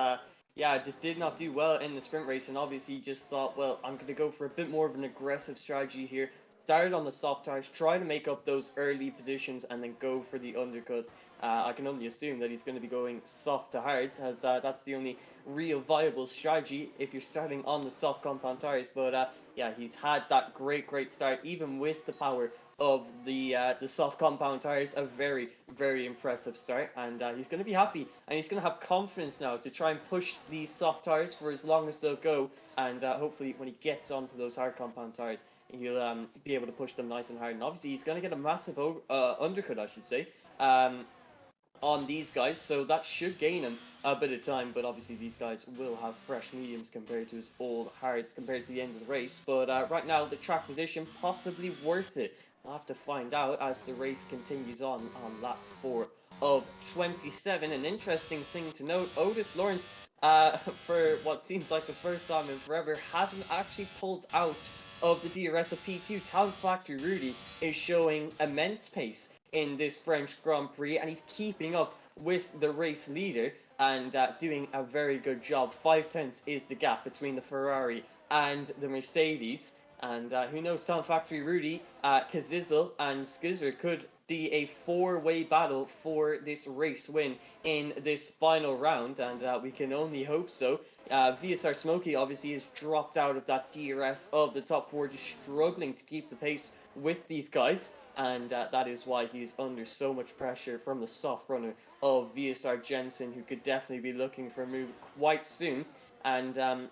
yeah, just did not do well in the sprint race. And obviously he just thought, well, I'm going to go for a bit more of an aggressive strategy here. Started on the soft tires, try to make up those early positions, and then go for the undercut. I can only assume that he's going to be going soft to hards, as that's the only real viable strategy if you're starting on the soft compound tires. But yeah, he's had that great start, even with the power of the soft compound tires. A very, very impressive start, and he's going to be happy, and he's going to have confidence now to try and push these soft tires for as long as they'll go, and hopefully when he gets onto those hard compound tires, he'll be able to push them nice and hard. And obviously he's going to get a massive undercut, I should say, on these guys, so that should gain him a bit of time. But obviously these guys will have fresh mediums compared to his old hards compared to the end of the race. But right now the track position possibly worth it. I'll have to find out as the race continues on lap 4 of 27. An interesting thing to note, Otis Lawrence, for what seems like the first time in forever, hasn't actually pulled out of the DRS of P2. Talent Factory Rudy is showing immense pace in this French Grand Prix, and he's keeping up with the race leader and doing a very good job. 5 tenths is the gap between the Ferrari and the Mercedes, and who knows, Talent Factory Rudy, Kazizel and Skizzer could be a 4-way battle for this race win in this final round, and we can only hope so. VSR Smokey obviously has dropped out of that DRS of the top 4, just struggling to keep the pace with these guys, and that is why he's under so much pressure from the soft runner of VSR Jensen, who could definitely be looking for a move quite soon. and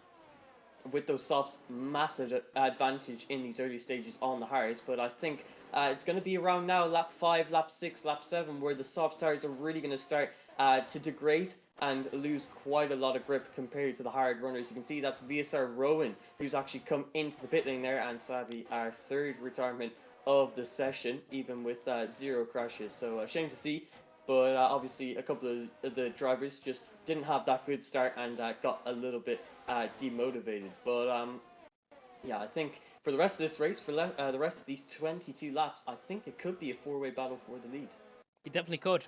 with those softs, massive advantage in these early stages on the hards. But I think it's going to be around now, lap 5, lap 6, lap 7, where the soft tires are really going to start to degrade and lose quite a lot of grip compared to the hard runners. You can see that's VSR Rowan, who's actually come into the pit lane there, and sadly our third retirement of the session, even with 0 crashes. So a shame to see. But obviously a couple of the drivers just didn't have that good start and got a little bit demotivated. But yeah, I think for the rest of this race, for the rest of these 22 laps, I think it could be a 4-way battle for the lead. He definitely could.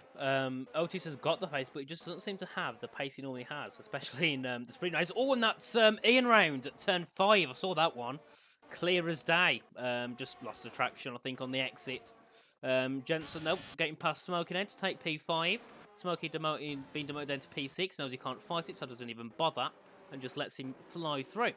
Otis has got the pace, but he just doesn't seem to have the pace he normally has, especially in the sprint race. Oh, and that's Ian round at turn 5. I saw that one. Clear as day. Just lost the traction, I think, on the exit. Jensen, nope, getting past Smokey now to take P5. Smokey being demoted down to P6, knows he can't fight it, so doesn't even bother, and just lets him fly through.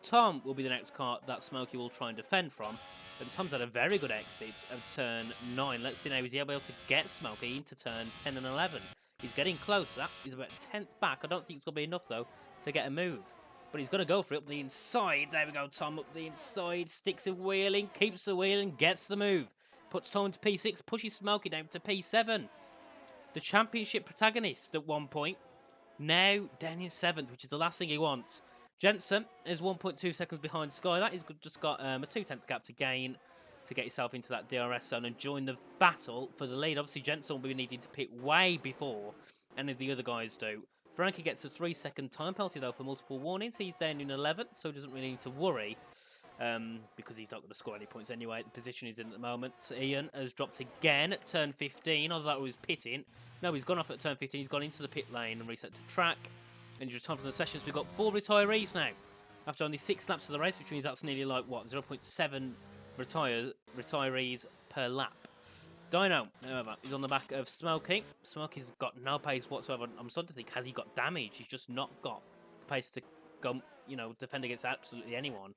Tom will be the next car that Smokey will try and defend from. And Tom's had a very good exit of turn 9. Let's see now, is he able to get Smokey into turn 10 and 11? He's getting closer. He's about 10th back. I don't think it's going to be enough, though, to get a move. But he's going to go for it up the inside. There we go, Tom up the inside. Sticks a wheeling, keeps the wheeling, gets the move. Puts Tom into P6, pushes Smokey down to P7. The championship protagonist at one point. Now down in 7th, which is the last thing he wants. Jensen is 1.2 seconds behind Sky. That he's just got a 2/10 gap to gain to get yourself into that DRS zone and join the battle for the lead. Obviously, Jensen will be needing to pit way before any of the other guys do. Frankie gets a 3-second time penalty, though, for multiple warnings. He's down in 11th, so he doesn't really need to worry because he's not going to score any points anyway. The position he's in at the moment. Ian has dropped again at turn 15. Although that was pitting. No, he's gone off at turn 15. He's gone into the pit lane and reset to track. And just time for the sessions, we've got 4 retirees now. After only 6 laps of the race, which means that's nearly like, what, 0.7 retirees per lap. Dino, however, is on the back of Smokey. Smokey's got no pace whatsoever. I'm starting to think, has he got damage? He's just not got the pace to go, defend against absolutely anyone.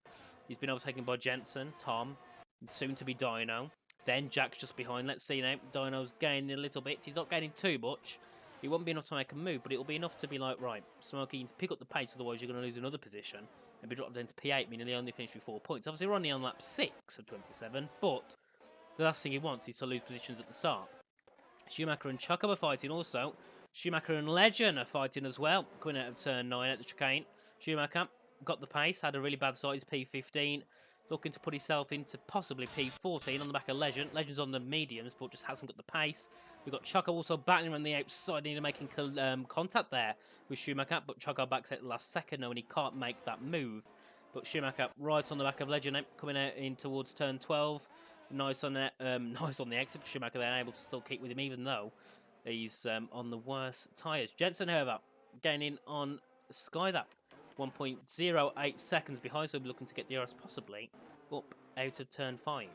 He's been overtaken by Jensen, Tom, and soon to be Dino. Then Jack's just behind. Let's see now. Dino's gaining a little bit. He's not gaining too much. It won't be enough to make a move, but it'll be enough to be like, right, Smokey, you need to pick up the pace, otherwise you're going to lose another position and be dropped down to P8, meaning he only finished with 4 points. Obviously, we're only on lap 6 of 27, but the last thing he wants is to lose positions at the start. Schumacher and Choco are fighting also. Schumacher and Legend are fighting as well, coming out of turn 9 at the chicane. Schumacher got the pace, had a really bad start, he's P15. Looking to put himself into possibly P14 on the back of Legend. Legend's on the mediums, but just hasn't got the pace. We've got Choco also battling on the outside, making contact there with Schumacher, but Choco backs at the last second now, and he can't make that move. But Schumacher right on the back of Legend, coming out in towards turn 12. Nice on the exit for Schumacher. They're able to still keep with him, even though he's on the worst tyres. Jensen, however, gaining on Sky that. 1.08 seconds behind, so we'll be looking to get DRS possibly up out of turn 5.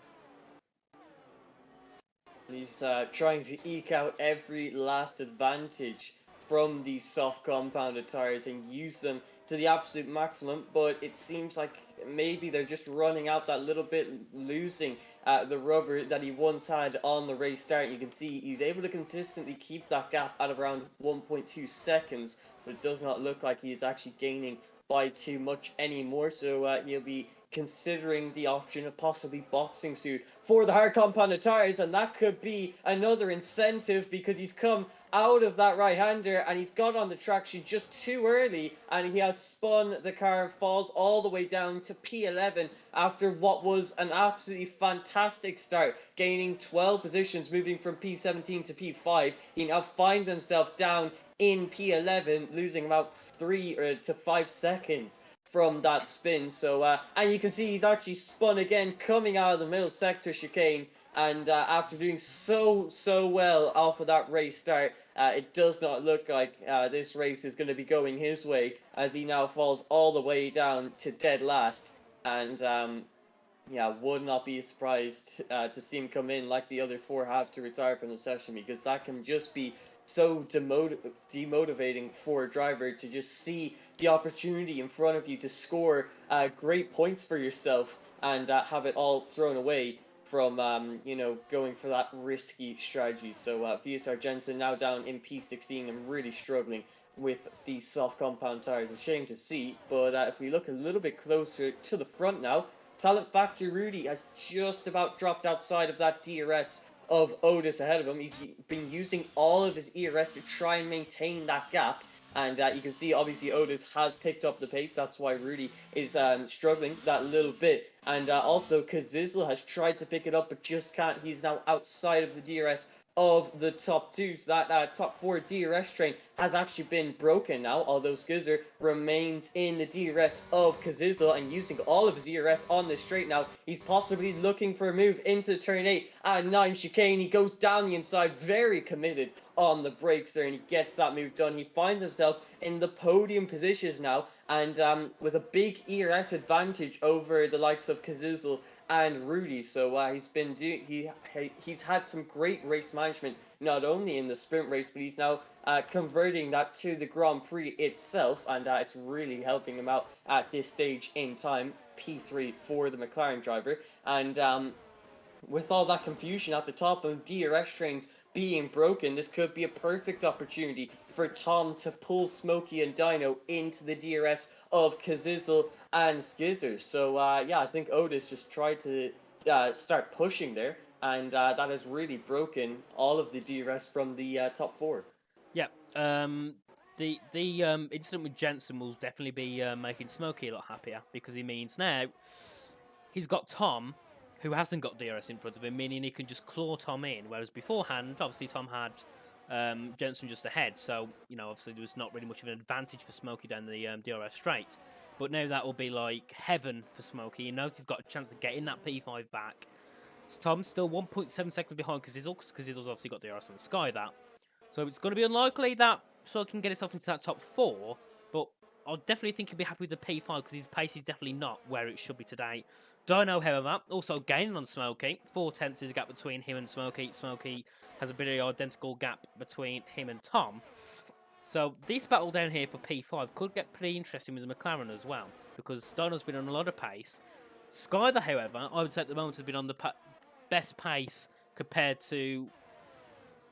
He's trying to eke out every last advantage from these soft compounded tires and use them to the absolute maximum, but it seems like maybe they're just running out that little bit, losing the rubber that he once had on the race start. You can see he's able to consistently keep that gap at around 1.2 seconds, but it does not look like he's actually gaining by too much anymore, so he'll be considering the option of possibly boxing suit for the hard compounded tires, and that could be another incentive because he's come out of that right-hander and he's got on the traction just too early, and he has spun the car and falls all the way down to P11 after what was an absolutely fantastic start, gaining 12 positions, moving from P17 to P5. He now finds himself down in P11, losing about 3 to 5 seconds from that spin. So and you can see he's actually spun again coming out of the middle sector chicane, and after doing so well off of that race start, it does not look like this race is going to be going his way, as he now falls all the way down to dead last. And yeah, would not be surprised to see him come in like the other 4 have to retire from the session, because that can just be so demotivating for a driver to just see the opportunity in front of you to score great points for yourself and have it all thrown away from you know, going for that risky strategy. So VSR Jensen now down in P16 and really struggling with these soft compound tires. A shame to see, but if we look a little bit closer to the front now, Talent Factory Rudy has just about dropped outside of that DRS of Otis ahead of him. He's been using all of his ERS to try and maintain that gap. And you can see, obviously, Otis has picked up the pace. That's why Rudy is struggling that little bit. And also, Kazizel has tried to pick it up, but just can't. He's now outside of the DRS of the top two. So that top four DRS train has actually been broken now, although Skizzer remains in the DRS of Kazizel and using all of his ERS on this straight now. He's possibly looking for a move into turn 8 at 9 chicane. He goes down the inside, very committed on the brakes there, and he gets that move done. He finds himself in the podium positions now, and with a big ERS advantage over the likes of Kazizel and Rudy. So he's had some great race management, not only in the sprint race, but he's now converting that to the Grand Prix itself, and it's really helping him out at this stage in time. P3 for the McLaren driver, and with all that confusion at the top of DRS trains being broken, this could be a perfect opportunity for Tom to pull Smokey and Dino into the DRS of Kazizel and Skizzer. So yeah, I think Otis just tried to start pushing there, and that has really broken all of the DRS from the top four. Yeah, the incident with Jensen will definitely be making Smokey a lot happier, because it means now he's got Tom, who hasn't got DRS in front of him, meaning he can just claw Tom in, whereas beforehand, obviously, Tom had Jensen just ahead, so, you know, obviously there was not really much of an advantage for Smokey down the DRS straight. But now that will be like heaven for Smokey. He knows he's got a chance of getting that P5 back. So Tom's still 1.7 seconds behind Kazizel, because Kazizel's obviously got DRS on the Sky that. So it's going to be unlikely that Smokey can get himself into that top 4, but I'll definitely think he'll be happy with the P5, because his pace is definitely not where it should be today. Dino, however, also gaining on Smokey. 4/10 is the gap between him and Smokey. Smokey has a very identical gap between him and Tom. So this battle down here for P5 could get pretty interesting with the McLaren as well, because Dino's been on a lot of pace. Skyler, however, I would say at the moment has been on the best pace compared to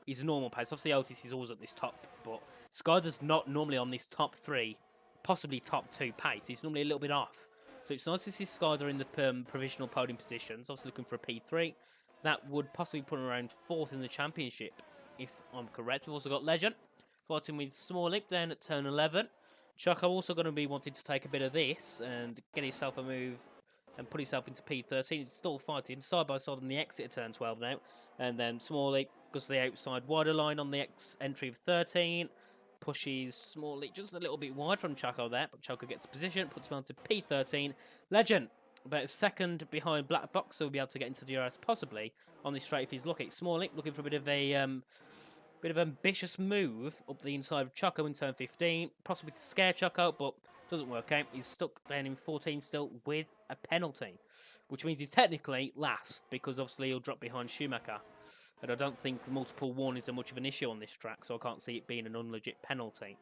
his normal pace. Obviously, Otis is always at this top, but Skyler's not normally on this top 3, possibly top 2 pace. He's normally a little bit off. So it's nice to see Skyler in the provisional podium positions. Obviously looking for a P3. That would possibly put him around 4th in the championship, if I'm correct. We've also got Legend fighting with Smalling down at turn 11. Choco also going to be wanting to take a bit of this and get himself a move and put himself into P13. He's still fighting side by side on the exit at turn 12 now. And then Smalling goes to the outside wider line on the entry of 13. Pushes Smalley just a little bit wide from Choco there, but Choco gets position, puts him onto P13. Legend, about a second behind Black Box, so he'll be able to get into the DRS possibly on this straight if he's lucky. Smalley looking for a bit of ambitious move up the inside of Choco in turn 15, possibly to scare Choco, but doesn't work out. He's stuck down in 14 still with a penalty, which means he's technically last, because obviously he'll drop behind Schumacher. And I don't think multiple warnings are much of an issue on this track, so I can't see it being an unlegit penalty.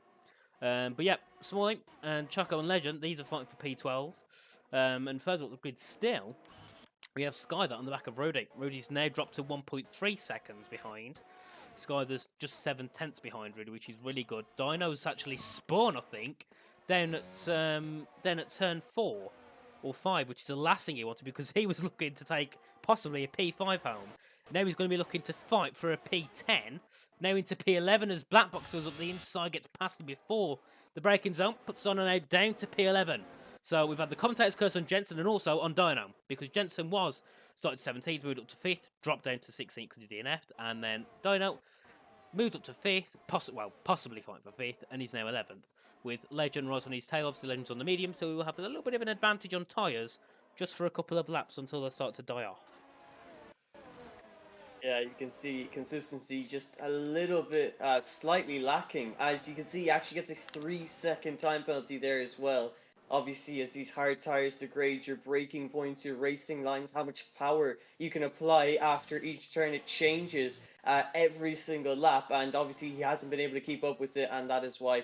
But yeah, Smalling and Choco and Legend, these are fighting for P12. And further up the grid still, we have Skyler on the back of Rudy. Rudy's now dropped to 1.3 seconds behind. Skyler's just 7/10 behind Rudy, which is really good. Dino's actually spawned, I think, down at turn 4 or 5, which is the last thing he wanted, because he was looking to take possibly a P5 home. Now he's going to be looking to fight for a P10. Now into P11 as Black Box goes up the inside, gets past him before the braking zone, puts Dino now down to P11. So we've had the commentator's curse on Jensen and also on Dino, because Jensen was started 17th, moved up to 5th, dropped down to 16th because he DNF'd, and then Dino moved up to 5th, possibly fighting for 5th, and he's now 11th. With Legend right on his tail, obviously Legend's on the medium, so we will have a little bit of an advantage on tyres just for a couple of laps until they start to die off. Yeah, you can see consistency just a little bit slightly lacking. As you can see, he actually gets a 3-second time penalty there as well. Obviously, as these hard tires degrade your braking points, your racing lines, how much power you can apply after each turn, it changes every single lap. And obviously, he hasn't been able to keep up with it, and that is why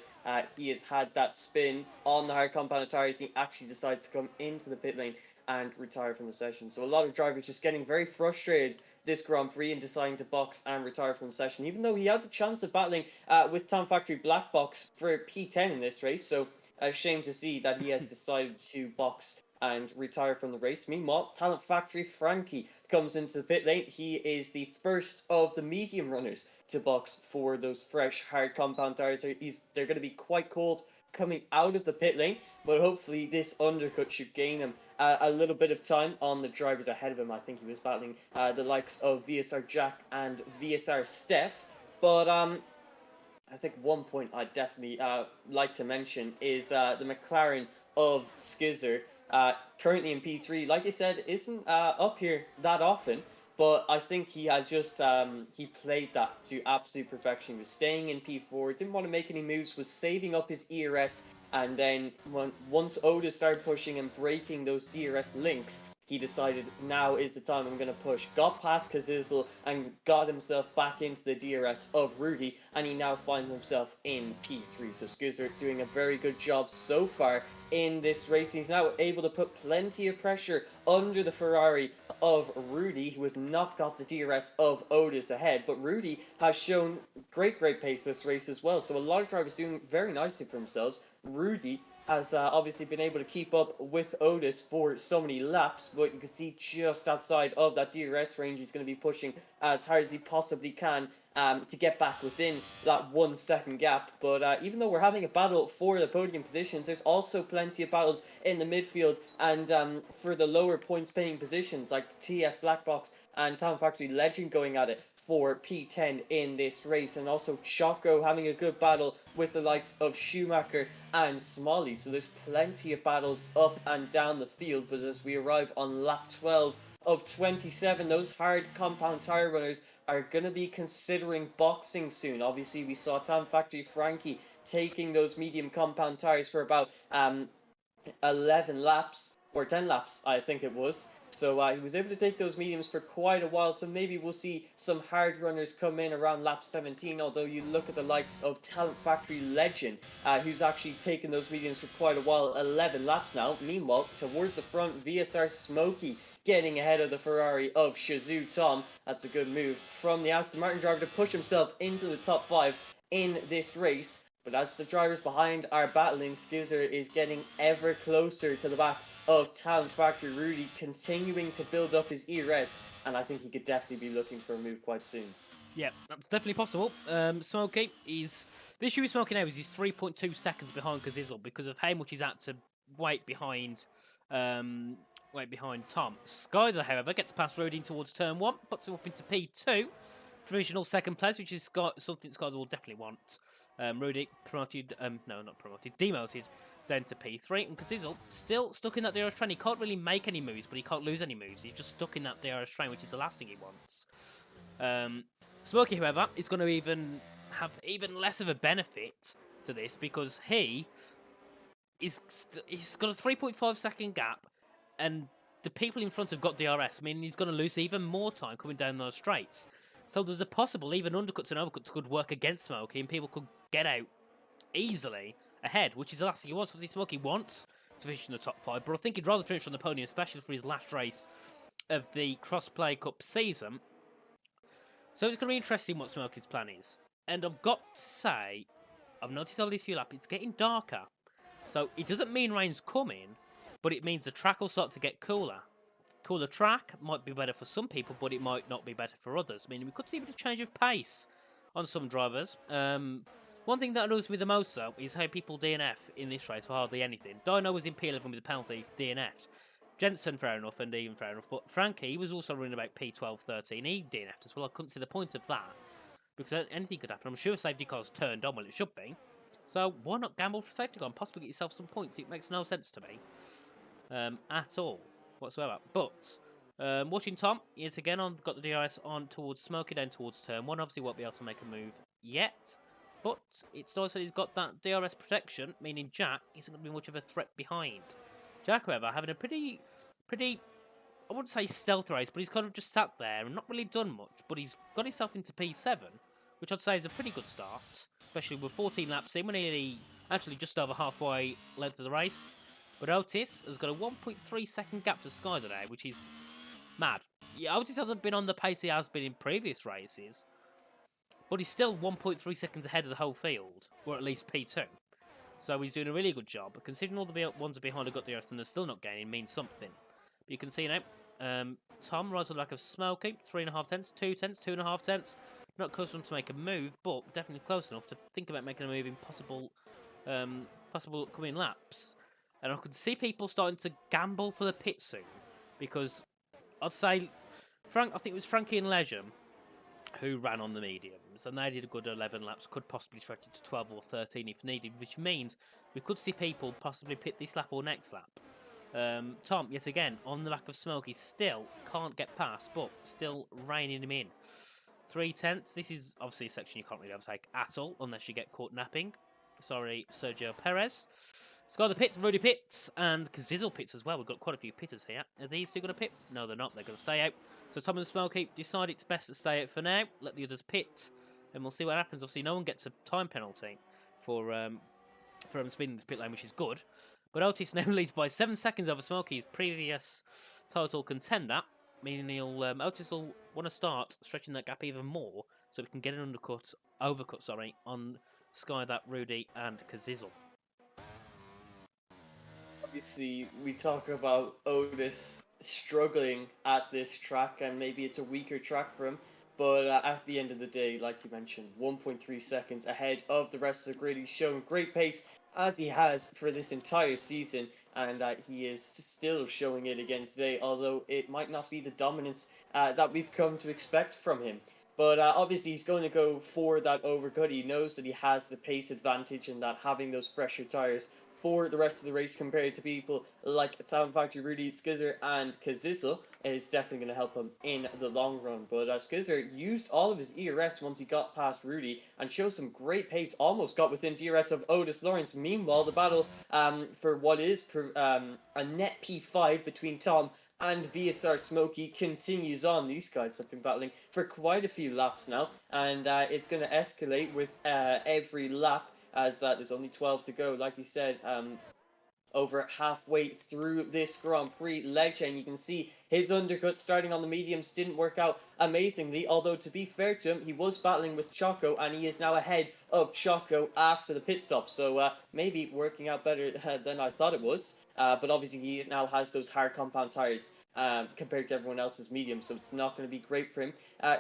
he has had that spin on the hard compound tires. He actually decides to come into the pit lane and retire from the session. So a lot of drivers just getting very frustrated this Grand Prix and deciding to box and retire from the session, even though he had the chance of battling with Tom Factory Black Box for P10 in this race. So a shame to see that he has decided to box and retire from the race. Meanwhile, Talent Factory Frankie comes into the pit lane. He is the first of the medium runners to box for those fresh hard compound tires. They're going to be quite cold coming out of the pit lane, but hopefully this undercut should gain him a little bit of time on the drivers ahead of him. I think he was battling the likes of VSR Jack and VSR Steph, but I think one point I'd definitely like to mention is the McLaren of Skizzer, currently in P3. Like I said, isn't up here that often, but I think he has just he played that to absolute perfection. He was staying in P4, didn't want to make any moves, was saving up his ERS, and then once Otis started pushing and breaking those DRS links, he decided now is the time I'm going to push. Got past Kazizel and got himself back into the DRS of Rudy, and he now finds himself in P3. So Skizzer doing a very good job so far in this race. He's now able to put plenty of pressure under the Ferrari of Rudy, who has not got the DRS of Otis ahead, but Rudy has shown great pace this race as well. So a lot of drivers doing very nicely for themselves. Rudy has obviously been able to keep up with Otis for so many laps, but you can see just outside of that DRS range, he's going to be pushing as hard as he possibly can to get back within that 1 second gap. But even though we're having a battle for the podium positions, there's also plenty of battles in the midfield and for the lower points paying positions like TF Black Box and Town Factory Legend going at it for P10 in this race, and also Choco having a good battle with the likes of Schumacher and Smalley. So there's plenty of battles up and down the field, but as we arrive on lap 12 of 27, those hard compound tire runners are going to be considering boxing soon. Obviously, we saw Town Factory Frankie taking those medium compound tires for about 11 laps, or 10 laps, I think it was. So he was able to take those mediums for quite a while, so maybe we'll see some hard runners come in around lap 17, although you look at the likes of Talent Factory Legend, who's actually taken those mediums for quite a while, 11 laps now. Meanwhile, towards the front, VSR Smokey getting ahead of the Ferrari of Shazoo Tom. That's a good move from the Aston Martin driver to push himself into the top 5 in this race. But as the drivers behind are battling, Skizzer is getting ever closer to the back of Town Factory Rudy, continuing to build up his ERS, and I think he could definitely be looking for a move quite soon. Yeah, that's definitely possible. Smokey is... The issue with Smokey now is he's 3.2 seconds behind Kazizel because of how much he's had to wait behind Tom. Skyler, however, gets past Rudy towards turn 1, puts him up into P2, provisional second place, which is something Skyler will definitely want. Rudy promoted, demoted down to P3, and Kazizel still stuck in that DRS train. He can't really make any moves, but he can't lose any moves. He's just stuck in that DRS train, which is the last thing he wants. Smokey, however, is going to have even less of a benefit to this because he's got a 3.5 second gap, and the people in front have got DRS. I mean, he's going to lose even more time coming down those straights. So there's a possible even undercuts and overcuts could work against Smokey, and people could get out easily ahead, which is the last thing he wants. Obviously, Smokey wants to finish in the top 5, but I think he'd rather finish on the podium, especially for his last race of the Crossplay Cup season. So it's going to be interesting what Smokey's plan is. And I've got to say, I've noticed all these few laps, it's getting darker. So it doesn't mean rain's coming, but it means the track will start to get cooler. Cooler track might be better for some people, but it might not be better for others. I mean, we could see a bit of change of pace on some drivers. One thing that annoys me the most, though, is how people DNF in this race for hardly anything. Dino was in P11 with a penalty, DNF'd. Jensen, fair enough, and even fair enough. But Frankie was also running about P12, 13. He DNF'd as well. I couldn't see the point of that, because anything could happen. I'm sure safety car's turned on, well, it should be. So why not gamble for safety car and possibly get yourself some points? It makes no sense to me at all whatsoever. But watching Tom, yet again, got the DRS on towards Smokey, down towards turn 1. Obviously won't be able to make a move yet. But it's nice that he's got that DRS protection, meaning Jack isn't going to be much of a threat behind. Jack, however, having a pretty, I wouldn't say stealth race, but he's kind of just sat there and not really done much. But he's got himself into P7, which I'd say is a pretty good start, especially with 14 laps in. We're nearly, actually just over halfway length of the race. But Otis has got a 1.3 second gap to Sky today, which is mad. Yeah, Otis hasn't been on the pace he has been in previous races, but he's still 1.3 seconds ahead of the whole field, or at least P2. So he's doing a really good job. But considering all the ones behind have got DRS and they're still not gaining, means something. But you can see now, Tom rides on the back of Smokey, 3.5 tenths, 2 tenths, 2.5 tenths. Not close enough to make a move, but definitely close enough to think about making a move in possible upcoming laps. And I could see people starting to gamble for the pit soon, because I'd say I think it was Frankie and Leisure who ran on the mediums, and they did a good 11 laps, could possibly stretch it to 12 or 13 if needed, which means we could see people possibly pit this lap or next lap. Tom, yet again, on the back of Smokey, still can't get past, but still reining him in. 3 tenths. This is obviously a section you can't really overtake at all, unless you get caught napping. Sorry, Sergio Perez. Sky the pits, Rudy pits, and Kazizzle pits as well. We've got quite a few pitters here. Are these two going to pit? No, they're not. They're going to stay out. So Tom and Smokey decide it's best to stay out for now. Let the others pit, and we'll see what happens. Obviously, no one gets a time penalty for speeding the pit lane, which is good. But Otis now leads by 7 seconds over Smokey's previous title contender, meaning Otis will want to start stretching that gap even more, so we can get an overcut, on Sky, that Rudy and Kazizzle. Obviously, we talk about Otis struggling at this track, and maybe it's a weaker track for him. But at the end of the day, like you mentioned, 1.3 seconds ahead of the rest of the grid. He's shown great pace, as he has for this entire season, and he is still showing it again today, although it might not be the dominance that we've come to expect from him. But obviously he's going to go for that overcut. He knows that he has the pace advantage and that having those fresher tyres for the rest of the race compared to people like Town Factory, Rudy, Skizzer and Kazizzle is definitely going to help him in the long run. But Skizzer used all of his ERS once he got past Rudy and showed some great pace, almost got within DRS of Otis Lawrence. Meanwhile, the battle for what is a net P5 between Tom and VSR Smokey continues on. These guys have been battling for quite a few laps now, and it's going to escalate with every lap, as there's only 12 to go. Like he said, over halfway through this Grand Prix legend, you can see his undercut starting on the mediums didn't work out amazingly, although to be fair to him, he was battling with Choco, and he is now ahead of Choco after the pit stop, so maybe working out better than I thought it was. But obviously he now has those hard compound tires compared to everyone else's medium, so it's not going to be great for him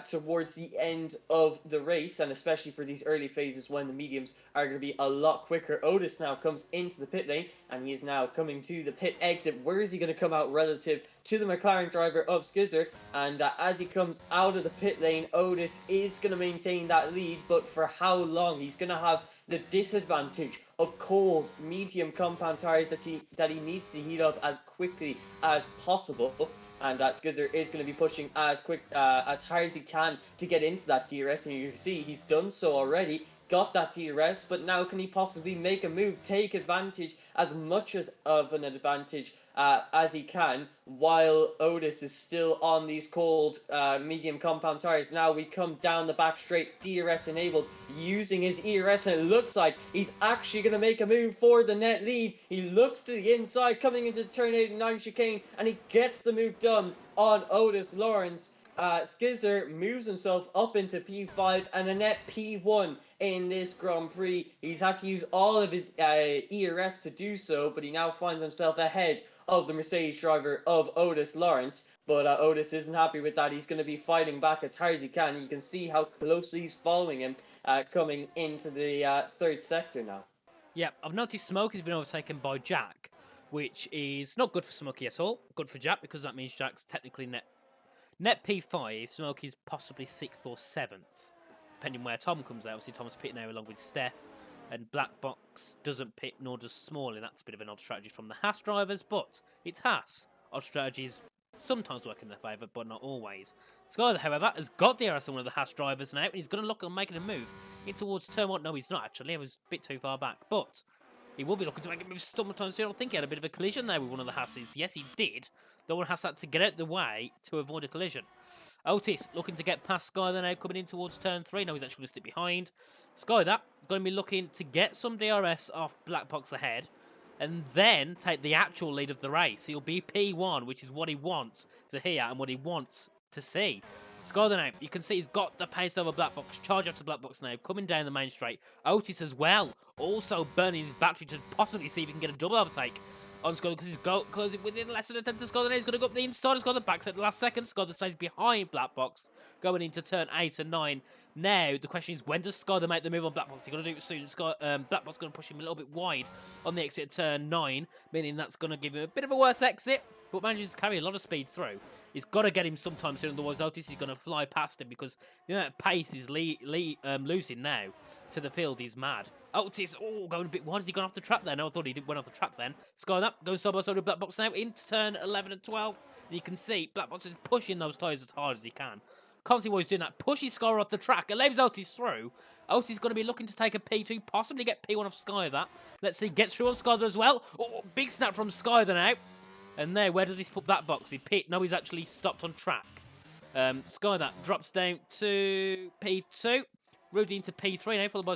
towards the end of the race, and especially for these early phases when the mediums are going to be a lot quicker. Otis now comes into the pit lane, and he is now coming to the pit exit. Where is he going to come out relative to the McLaren driver of Skizzer? And as he comes out of the pit lane, Otis is going to maintain that lead, but for how long? He's going to have the disadvantage of cold, medium compound tires that he needs to heat up as quickly as possible. And Skizzer is going to be pushing as hard as he can to get into that DRS, and you can see he's done so already. Got that DRS, but now can he possibly make a move, take advantage as much of an advantage as he can, while Otis is still on these cold medium compound tires. Now we come down the back straight, DRS enabled, using his ERS, and it looks like he's actually going to make a move for the net lead. He looks to the inside, coming into the turn 89 chicane, and he gets the move done on Otis Lawrence. Skizzer moves himself up into P5 and a net P1 in this Grand Prix. He's had to use all of his ERS to do so, but he now finds himself ahead of the Mercedes driver of Otis Lawrence. But Otis isn't happy with that. He's going to be fighting back as hard as he can. You can see how closely he's following him coming into the third sector now. Yeah, I've noticed Smokey's been overtaken by Jack, which is not good for Smokey at all. Good for Jack, because that means Jack's technically net P5, Smokey's possibly 6th or 7th, depending where Tom comes out. Obviously, Tom's pitting there along with Steph, and Black Box doesn't pit, nor does Small, and that's a bit of an odd strategy from the Haas drivers, but it's Haas. Odd strategies sometimes work in their favour, but not always. Sky, however, has got DRS on one of the Haas drivers now, and he's going to look at making a move in towards turn 1. No, he's not, actually. He was a bit too far back, but he will be looking to make a move sometime soon. I think he had a bit of a collision there with one of the Haas's. Yes, he did. The one Haas had to get out the way to avoid a collision. Otis looking to get past Sky now, coming in towards turn 3. No, he's actually going to stick behind. Sky, that going to be looking to get some DRS off Black Box ahead. and then take the actual lead of the race. He'll be P1, which is what he wants to hear and what he wants to see. Skyler now, you can see he's got the pace over Black Box, charge out to Black Box now, coming down the main straight. Otis as well, also burning his battery to possibly see if he can get a double overtake on Skyler, because he's closing within less than a tenth of Skyler now. He's going to go up the inside of Skyler, the backside the last second. Skyler stays behind Black Box, going into turn 8 and 9. Now, the question is, when does Skyler make the move on Black Box? He's going to do it soon. Black Box going to push him a little bit wide on the exit at turn 9, meaning that's going to give him a bit of a worse exit, but manages to carry a lot of speed through. He's got to get him sometime soon, otherwise Otis is going to fly past him, because the amount of pace he's losing now to the field is mad. Otis, going a bit wide. Has he gone off the track there? No, I thought he went off the track then. Skyler up, going side by side with Black Box now into turn 11 and 12. And you can see Black Box is pushing those tyres as hard as he can. Can't see why he's doing that. Pushes Skyler off the track. It leaves Otis through. Otis is going to be looking to take a P2, possibly get P1 off Skyler. Let's see, gets through on Skyler as well. Big snap from Skyler now. And there, where does he put that box? He pit. No, he's actually stopped on track. Skyler drops down to P2. Rudy into P3 now, followed by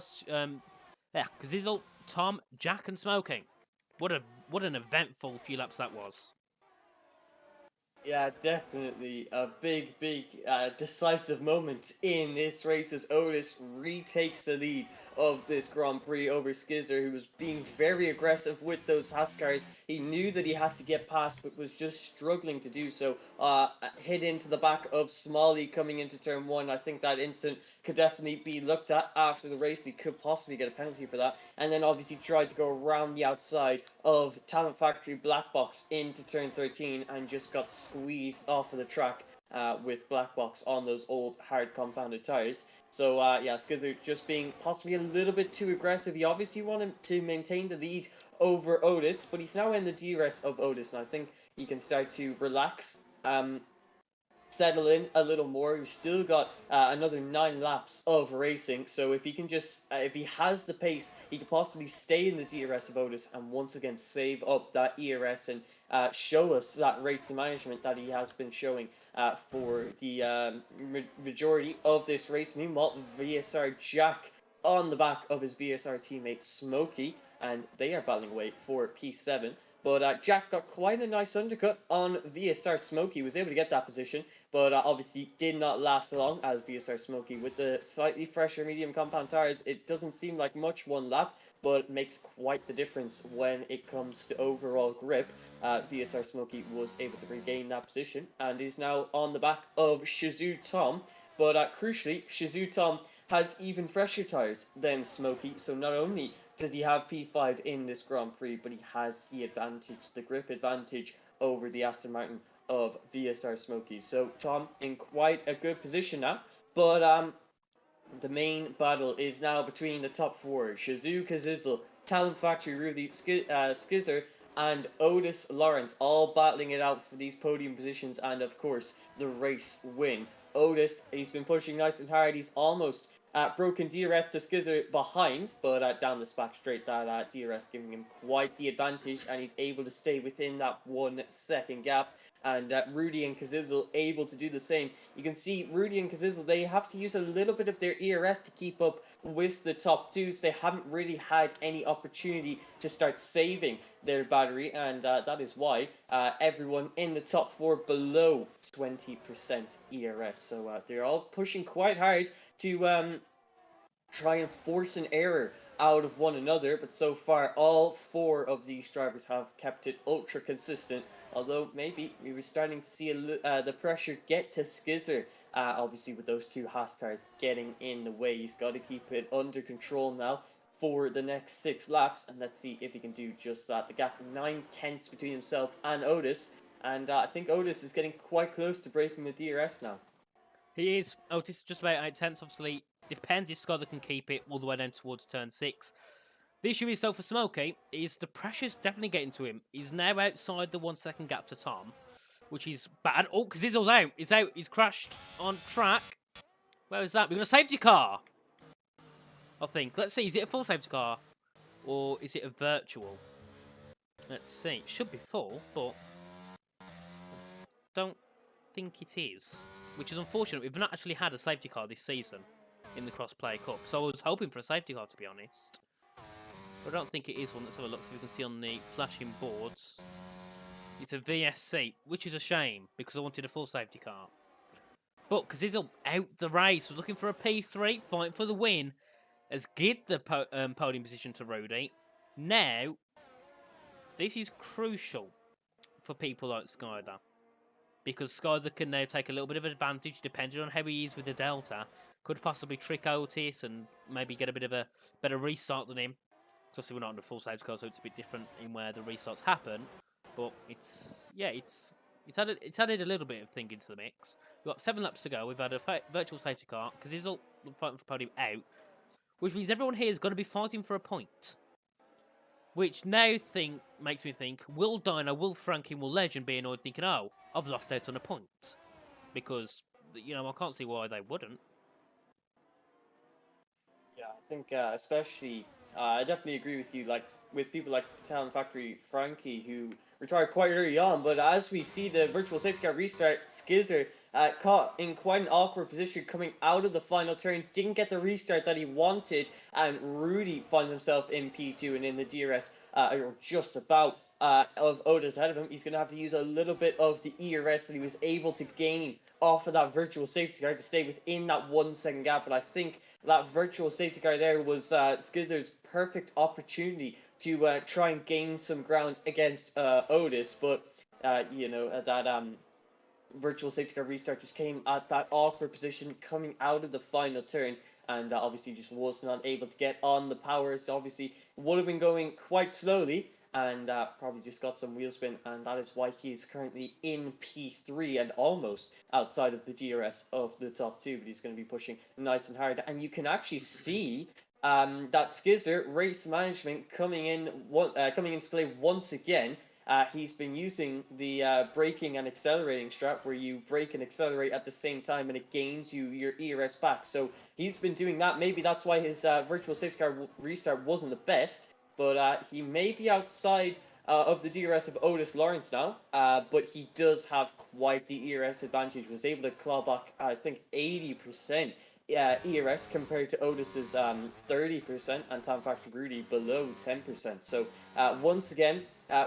Kazizel, Tom, Jack, and Smoking. What an eventful few laps that was. Yeah, definitely a big, decisive moment in this race as Otis retakes the lead of this Grand Prix over Skizzer, who was being very aggressive with those Haskars. He knew that he had to get past, but was just struggling to do so. Hit into the back of Smalley coming into turn 1. I think that incident could definitely be looked at after the race. He could possibly get a penalty for that. And then obviously tried to go around the outside of Talent Factory Black Box into turn 13 and just got squeezed off of the track with Black Box on those old hard compounded tires. So yeah, Skizzer just being possibly a little bit too aggressive. He obviously wanted to maintain the lead over Otis, but he's now in the DRS of Otis, and I think he can start to relax, settle in a little more. He's still got another 9 laps of racing, so if he can just, if he has the pace, he could possibly stay in the DRS of Otis and once again save up that ERS and show us that race management that he has been showing for the majority of this race. Meanwhile, VSR Jack on the back of his VSR teammate Smokey, and they are battling away for P7. But Jack got quite a nice undercut on VSR Smokey, was able to get that position, but obviously did not last long, as VSR Smokey, with the slightly fresher medium compound tires, it doesn't seem like much one lap, but makes quite the difference when it comes to overall grip. VSR Smokey was able to regain that position, and is now on the back of Shizou Tom, but crucially, Shizou Tom has even fresher tires than Smokey, so not only does he have P5 in this Grand Prix, but he has the advantage, the grip advantage over the Aston Martin of VSR Smokey. So Tom in quite a good position now, but the main battle is now between the top 4, Shizou Kazizel, Talent Factory Rudy Skizzer, and Otis Lawrence, all battling it out for these podium positions and of course the race win. Otis, he's been pushing nice and hard. He's almost broken DRS to Skizzer behind, but down this back straight, that DRS giving him quite the advantage, and he's able to stay within that 1 second gap. And Rudy and Kazizel able to do the same. You can see Rudy and Kazizel, they have to use a little bit of their ERS to keep up with the top 2s. They haven't really had any opportunity to start saving their battery, and that is why everyone in the top 4 below 20% ERS. So they're all pushing quite hard to try and force an error out of one another, but so far all 4 of these drivers have kept it ultra consistent, although maybe we were starting to see the pressure get to Skizzer, obviously with those 2 Haas cars getting in the way. He's got to keep it under control now for the next 6 laps, and let's see if he can do just that. The gap 9 tenths between himself and Otis, and I think Otis is getting quite close to breaking the DRS now. He is. Otis just about 8 tenths, obviously. Depends if Skyler can keep it all the way down towards turn 6. The issue is, though, for Smokey, is the pressure's definitely getting to him. He's now outside the 1 second gap to Tom, which is bad. Oh, Kazizel's out. He's out. He's crashed on track. Where is that? We've got a safety car, I think. Let's see. Is it a full safety car? Or is it a virtual? Let's see. It should be full, but don't think it is. Which is unfortunate. We've not actually had a safety car this season in the Crossplay Cup. So I was hoping for a safety car, to be honest. But I don't think it is one. Let's have a look so we can see on the flashing boards. It's a VSC, which is a shame because I wanted a full safety car. But Kazizel out the race, was looking for a P3, fighting for the win, has given the podium position to Rudy. Now, this is crucial for people like Skyder, because Skyder can now take a little bit of advantage depending on how he is with the Delta. Could possibly trick Otis and maybe get a bit of a better restart than him. Obviously, we're not on the full safety car, so it's a bit different in where the restarts happen. But it's added a little bit of thing into the mix. We've got 7 laps to go. We've had a virtual safety car because he's all fighting for podium out, which means everyone here is going to be fighting for a point. Which now makes me think: will Dino, will Frankie, will Legend be annoyed, thinking, "Oh, I've lost out on a point," because I can't see why they wouldn't. Yeah, I think especially, I definitely agree with you. Like with people like Talent Factory Frankie, who retired quite early on, but as we see the virtual safety car restart, Skizzer caught in quite an awkward position coming out of the final turn, didn't get the restart that he wanted, and Rudy finds himself in P2 and in the DRS, or just about. Of Otis ahead of him. He's going to have to use a little bit of the ERS that he was able to gain off of that virtual safety car to stay within that 1 second gap. But I think that virtual safety car there was Skizzer's perfect opportunity to try and gain some ground against Otis. But, that virtual safety car restart just came at that awkward position coming out of the final turn, and obviously just was not able to get on the power. So obviously would have been going quite slowly, and probably just got some wheel spin, and that is why he is currently in P3 and almost outside of the DRS of the top 2, but he's going to be pushing nice and hard. And you can actually see that Skizzer race management coming into play once again. He's been using the braking and accelerating strat, where you brake and accelerate at the same time, and it gains you your ERS back. So he's been doing that. Maybe that's why his virtual safety car restart wasn't the best. But he may be outside of the DRS of Otis Lawrence now, but he does have quite the ERS advantage. Was able to claw back, I think, 80% ERS compared to Otis's 30%, and Tom Factory Rudy below 10%. So once again,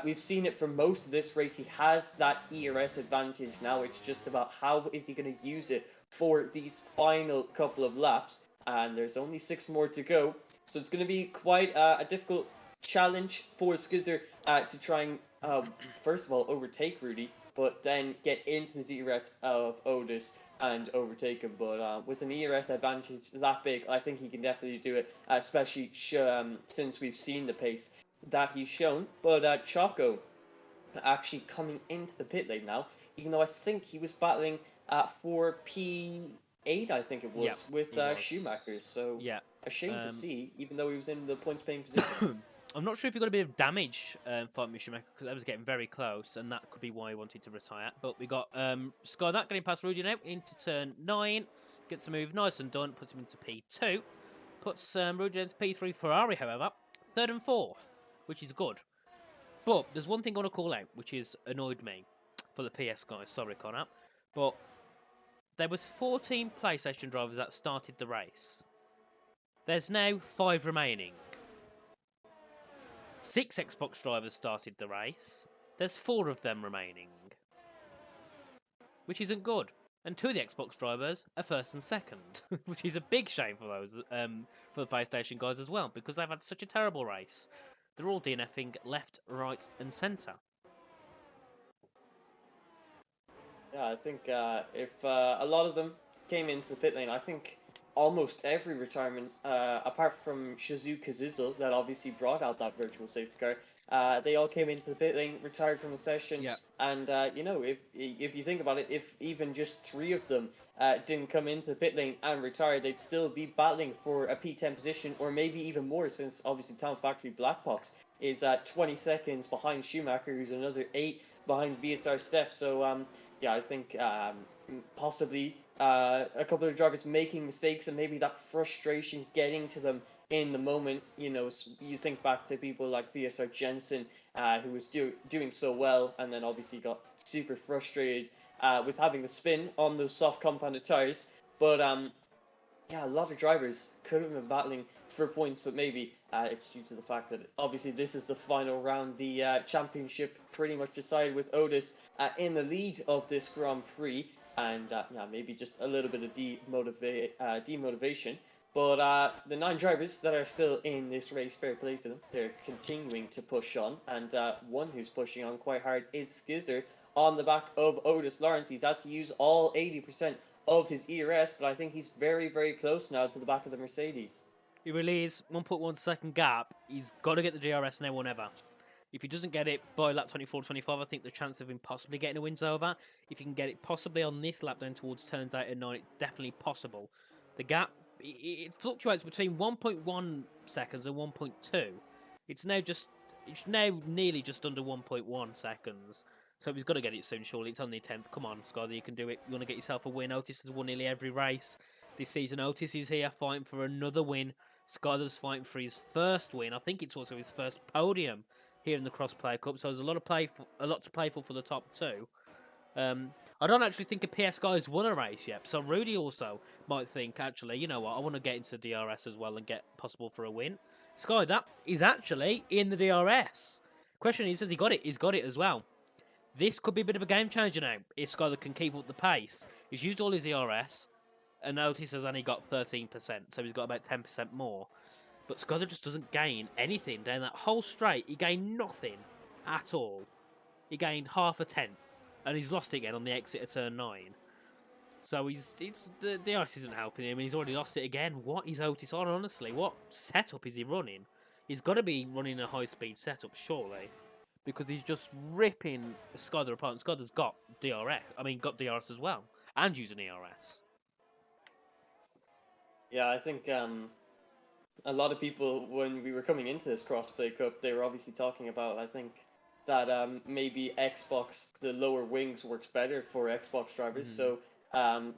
we've seen it for most of this race. He has that ERS advantage now. It's just about how is he going to use it for these final couple of laps. And there's only 6 more to go. So it's going to be quite a difficult challenge for Skizzer to try and, first of all, overtake Rudy, but then get into the DRS of Otis and overtake him. But with an ERS advantage that big, I think he can definitely do it, especially since we've seen the pace that he's shown. But Choco actually coming into the pit lane now, even though I think he was battling for P8, I think it was, with Schumacher. So yeah. a shame to see, even though he was in the points paying position. I'm not sure if he got a bit of damage fighting with Schumacher, because that was getting very close, and that could be why he wanted to retire. But we got Sky that getting past Rudy now into turn 9, gets the move nice and done, puts him into P2, puts Rudy into P3. Ferrari, however, 3rd and 4th, which is good. But there's one thing I want to call out, which has annoyed me for the PS guys. Sorry, Connor, but there was 14 PlayStation drivers that started the race. There's now 5 remaining. 6 Xbox drivers started the race. There's 4 of them remaining, which isn't good. And 2 of the Xbox drivers are 1st and 2nd, which is a big shame for those for the PlayStation guys as well, because they've had such a terrible race. They're all DNFing left, right, and centre. Yeah, I think if a lot of them came into the pit lane, I think almost every retirement, apart from Shazoo Kazizel, that obviously brought out that virtual safety car, they all came into the pit lane, retired from the session, and if you think about it, if even just 3 of them didn't come into the pit lane and retire, they'd still be battling for a P10 position, or maybe even more, since obviously Town Factory Black Box is 20 seconds behind Schumacher, who's another 8 behind VSR Steph. So yeah, I think possibly a couple of drivers making mistakes, and maybe that frustration getting to them in the moment. You think back to people like VSR Jensen, who was doing so well, and then obviously got super frustrated with having the spin on those soft compounded tires. But yeah, a lot of drivers could have been battling for points, but maybe it's due to the fact that obviously this is the final round. The championship pretty much decided with Otis in the lead of this Grand Prix, and yeah, maybe just a little bit of demotivation. But the 9 drivers that are still in this race, fair play to them. They're continuing to push on, and one who's pushing on quite hard is Skizzer on the back of Otis Lawrence. He's had to use all 80% of his ERS, but I think he's very, very close now to the back of the Mercedes. He really is. 1.1 second gap. He's got to get the DRS now or never. If he doesn't get it by lap 24, 25, I think the chance of him possibly getting a win's over. If he can get it possibly on this lap down towards turns 8 and 9, it's definitely possible. The gap, it fluctuates between 1.1 seconds and 1.2. It's now nearly just under 1.1 seconds. So he's got to get it soon, surely. It's only 10th. Come on, Skyler, you can do it. You want to get yourself a win. Otis has won nearly every race this season. Otis is here fighting for another win. Skyler's fighting for his first win. I think it's also his first podium here in the Crossplay Cup. So there's a lot to play for the top two. I don't actually think a PS guy's won a race yet. So Rudy also might think, actually, you know what, I want to get into DRS as well and get possible for a win. Sky, that is actually in the DRS. Question is, has he got it? He's got it as well. This could be a bit of a game changer now if Skyler can keep up the pace. He's used all his ERS, and Otis has only got 13%, so he's got about 10% more. But Skyler just doesn't gain anything down that whole straight. He gained nothing at all. He gained half a tenth, and he's lost it again on the exit of turn 9. So the DRS isn't helping him, and he's already lost it again. What is Otis on, honestly? What setup is he running? He's got to be running a high-speed setup, surely, because he's just ripping Skyler apart. And Skyler's got got DRS as well, and using ERS. Yeah, I think a lot of people, when we were coming into this Crossplay Cup, they were obviously talking about, I think, that maybe Xbox, the lower wings, works better for Xbox drivers. So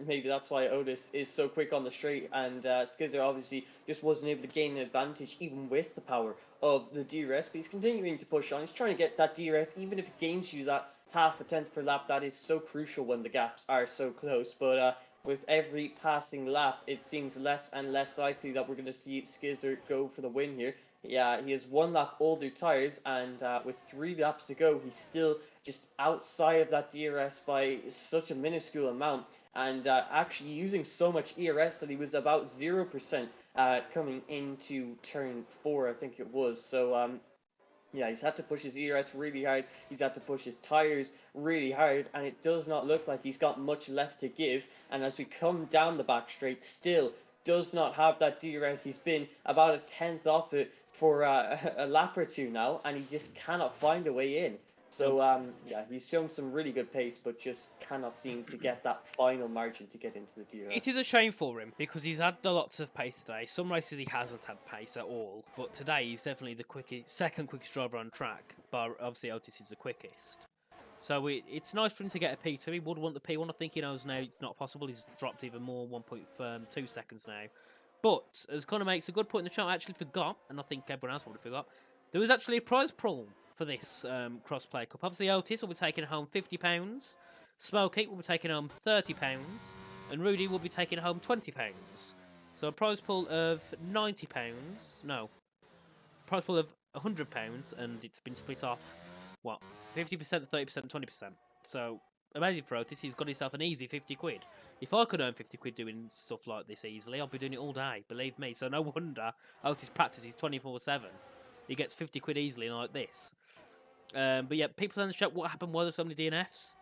maybe that's why Otis is so quick on the straight, and Skizzer obviously just wasn't able to gain an advantage even with the power of the DRS, but he's continuing to push on. He's trying to get that DRS, even if it gains you that half a tenth per lap. That is so crucial when the gaps are so close. But with every passing lap, it seems less and less likely that we're going to see Skizzer go for the win here. Yeah, he has 1 lap older tyres, and with 3 laps to go, he's still just outside of that DRS by such a minuscule amount, and actually using so much ERS that he was about 0% coming into turn 4, I think it was. So yeah, he's had to push his ERS really hard. He's had to push his tyres really hard, and it does not look like he's got much left to give. And as we come down the back straight, still does not have that DRS. He's been about a tenth off it for a lap or two now, and he just cannot find a way in. So yeah, he's shown some really good pace, but just cannot seem to get that final margin to get into the DRS. It is a shame for him because he's had lots of pace today. Some races he hasn't had pace at all, but today he's definitely the second quickest driver on track. But obviously Otis is the quickest. So it's nice for him to get a P2. He would want the P1. I think he knows now it's not possible. He's dropped even more, 1.2 seconds now. But as Connor makes a good point in the chat, I actually forgot, and I think everyone else would have forgot, there was actually a prize pool for this Crossplay Cup. Obviously Otis will be taking home £50, Smokey will be taking home £30, and Rudy will be taking home £20. So a prize pool of £90, no, prize pool of £100, and it's been split off, what, 50%, 30%, 20%. So amazing for Otis, he's got himself an easy 50 quid. If I could earn 50 quid doing stuff like this easily, I'd be doing it all day, believe me. So no wonder Otis practices 24/7. He gets 50 quid easily like this. But yeah, people in the chat, what happened? Why there so many DNFs?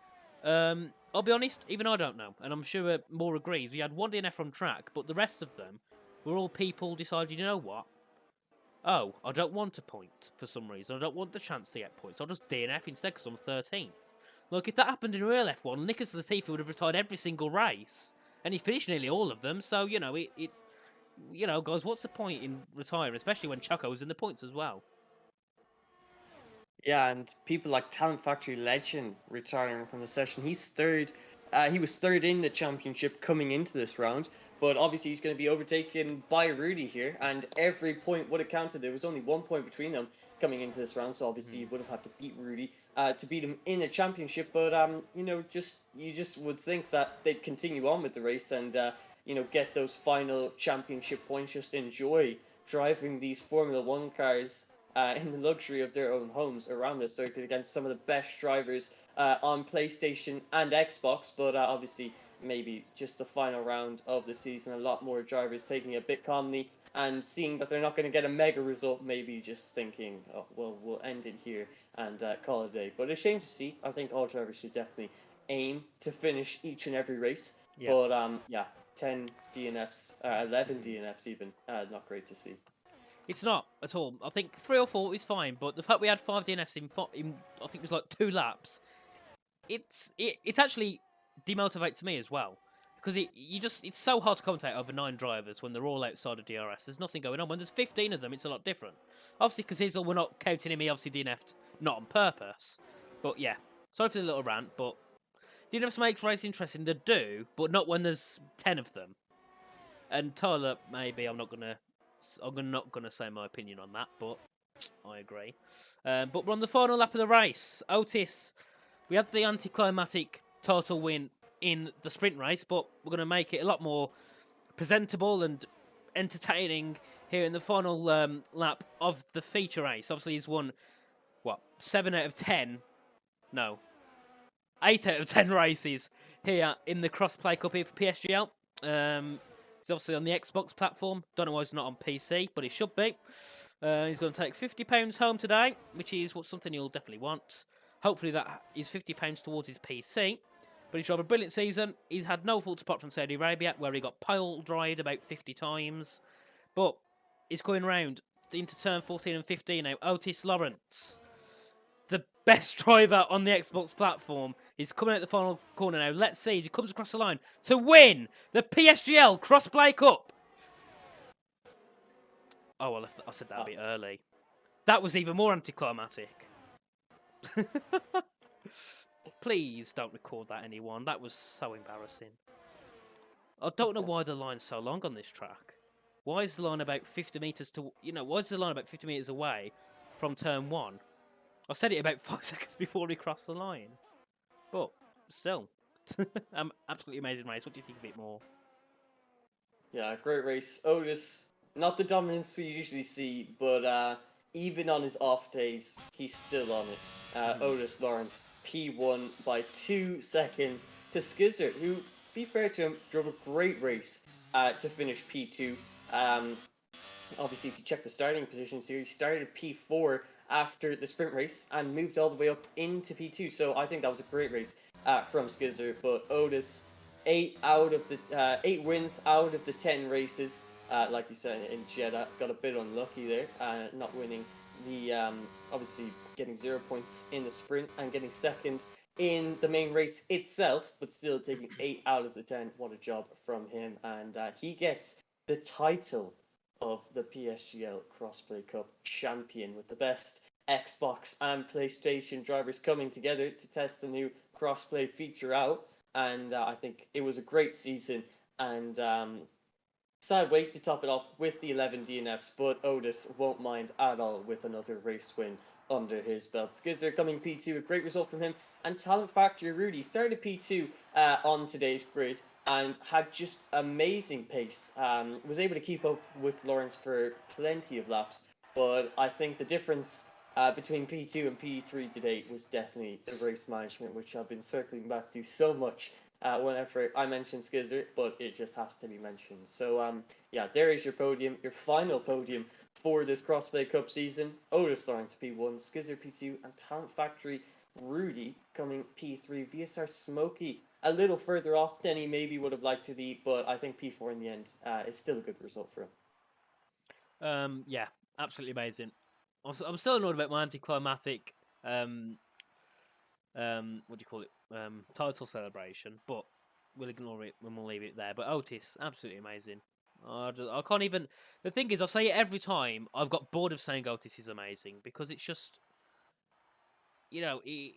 I'll be honest, even I don't know. And I'm sure Moore agrees. We had 1 DNF on track, but the rest of them were all people decided, you know what? Oh, I don't want a point for some reason. I don't want the chance to get points. I'll just DNF instead because I'm 13th. Look, if that happened in real F1, Nicholas Latifi would have retired every single race. And he finished nearly all of them, so, you know, you know, guys, what's the point in retiring, especially when Choco was in the points as well? Yeah, and people like Talent Factory Legend retiring from the session. He's third. He was third in the championship coming into this round, but obviously he's going to be overtaken by Rudy here, and every point would have counted. There was only 1 point between them coming into this round, so obviously he would have had to beat Rudy to beat him in a championship. But you know, you just would think that they'd continue on with the race and you know, get those final championship points. Just enjoy driving these Formula One cars in the luxury of their own homes around the circuit against some of the best drivers on PlayStation and Xbox. But obviously, maybe just the final round of the season, a lot more drivers taking it a bit calmly and seeing that they're not going to get a mega result, maybe just thinking, oh, well, we'll end it here and call it a day. But a shame to see. I think all drivers should definitely aim to finish each and every race. Yeah. But yeah, 10 DNFs, 11 DNFs even, not great to see. It's not at all. I think 3 or 4 is fine, but the fact we had 5 DNFs in I think it was like 2 laps, it's actually demotivates me as well. Because it's so hard to commentate over 9 drivers when they're all outside of DRS. There's nothing going on. When there's 15 of them, it's a lot different. Obviously, because we're not counting him, he obviously DNF'd not on purpose. But yeah, sorry for the little rant, but DNFs make race interesting. They do, but not when there's 10 of them. And Tyler, maybe I'm not gonna say my opinion on that, but I agree. But we're on the final lap of the race. Otis, we had the anticlimactic total win in the sprint race, but we're going to make it a lot more presentable and entertaining here in the final lap of the feature race. Obviously, he's won, 7 out of 10? No. 8 out of 10 races here in the Crossplay Cup here for PSGL. He's obviously on the Xbox platform. Don't know why he's not on PC, but he should be. He's going to take £50 home today, which is something you'll definitely want. Hopefully that is £50 towards his PC. But he's had a brilliant season. He's had no faults apart from Saudi Arabia, where he got pile dried about 50 times. But he's going round into turn 14 and 15 now. Otis Lawrence, the best driver on the Xbox platform, is coming out the final corner now. Let's see as he comes across the line to win the PSGL Crossplay Cup. Oh, well, I said that a bit early. That was even more anticlimactic. Please don't record that, anyone. That was so embarrassing. I don't know why the line's so long on this track. Why is the line about 50 metres why is the line about 50 metres away from turn 1? I said it about 5 seconds before we crossed the line. But, still. Absolutely amazing race. What do you think of it more? Yeah, great race. Otis, not the dominance we usually see, but even on his off days, he's still on it. Otis Lawrence, P1 by 2 seconds to Skizzer, who, to be fair to him, drove a great race to finish P2. Obviously, if you check the starting positions here, he started P4 after the sprint race and moved all the way up into P2. So I think that was a great race from Skizzer. But Otis, 8 wins out of the 10 races. Like you said in Jeddah, got a bit unlucky there, not winning the obviously getting 0 points in the sprint and getting second in the main race itself, but still taking 8 out of the 10. What a job from him, and he gets the title of the PSGL Crossplay Cup champion, with the best Xbox and PlayStation drivers coming together to test the new crossplay feature out. And I think it was a great season, and sad way to top it off with the 11 DNFs, but Otis won't mind at all with another race win under his belt. Skizzer coming P2, a great result from him. And Talent Factory Rudy started P2 on today's grid and had just amazing pace. Was able to keep up with Lawrence for plenty of laps, but I think the difference between P2 and P3 today was definitely the race management, which I've been circling back to so much whenever I mention Skizzer, but it just has to be mentioned. So yeah, there is your podium, your final podium for this Crossplay Cup season. Otis Lawrence P1, Skizzer P2, and Talent Factory Rudy coming P3. VSR Smokey a little further off than he maybe would have liked to be, but I think P4 in the end is still a good result for him. Yeah, absolutely amazing. I'm still annoyed about my anticlimactic what do you call it? Title celebration, but we'll ignore it when we'll leave it there. But Otis, absolutely amazing. I can't even. The thing is, I say it every time. I've got bored of saying Otis is amazing because it's just, he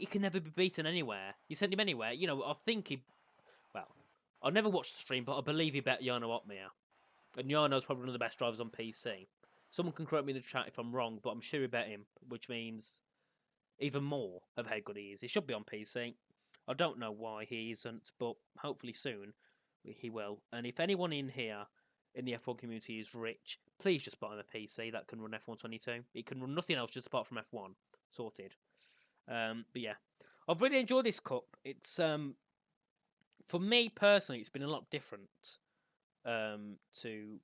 can never be beaten anywhere. You send him anywhere. I think I never watched the stream, but I believe he bet Jarno Otmir, and Jarno's probably one of the best drivers on PC. Someone can correct me in the chat if I'm wrong, but I'm sure he bet him, which means even more of how good he is. He should be on PC. I don't know why he isn't, but hopefully soon he will. And if anyone in here in the F1 community is rich, please just buy him a PC that can run F1 22. It can run nothing else just apart from F1. Sorted. But yeah, I've really enjoyed this cup. It's for me personally, it's been a lot different to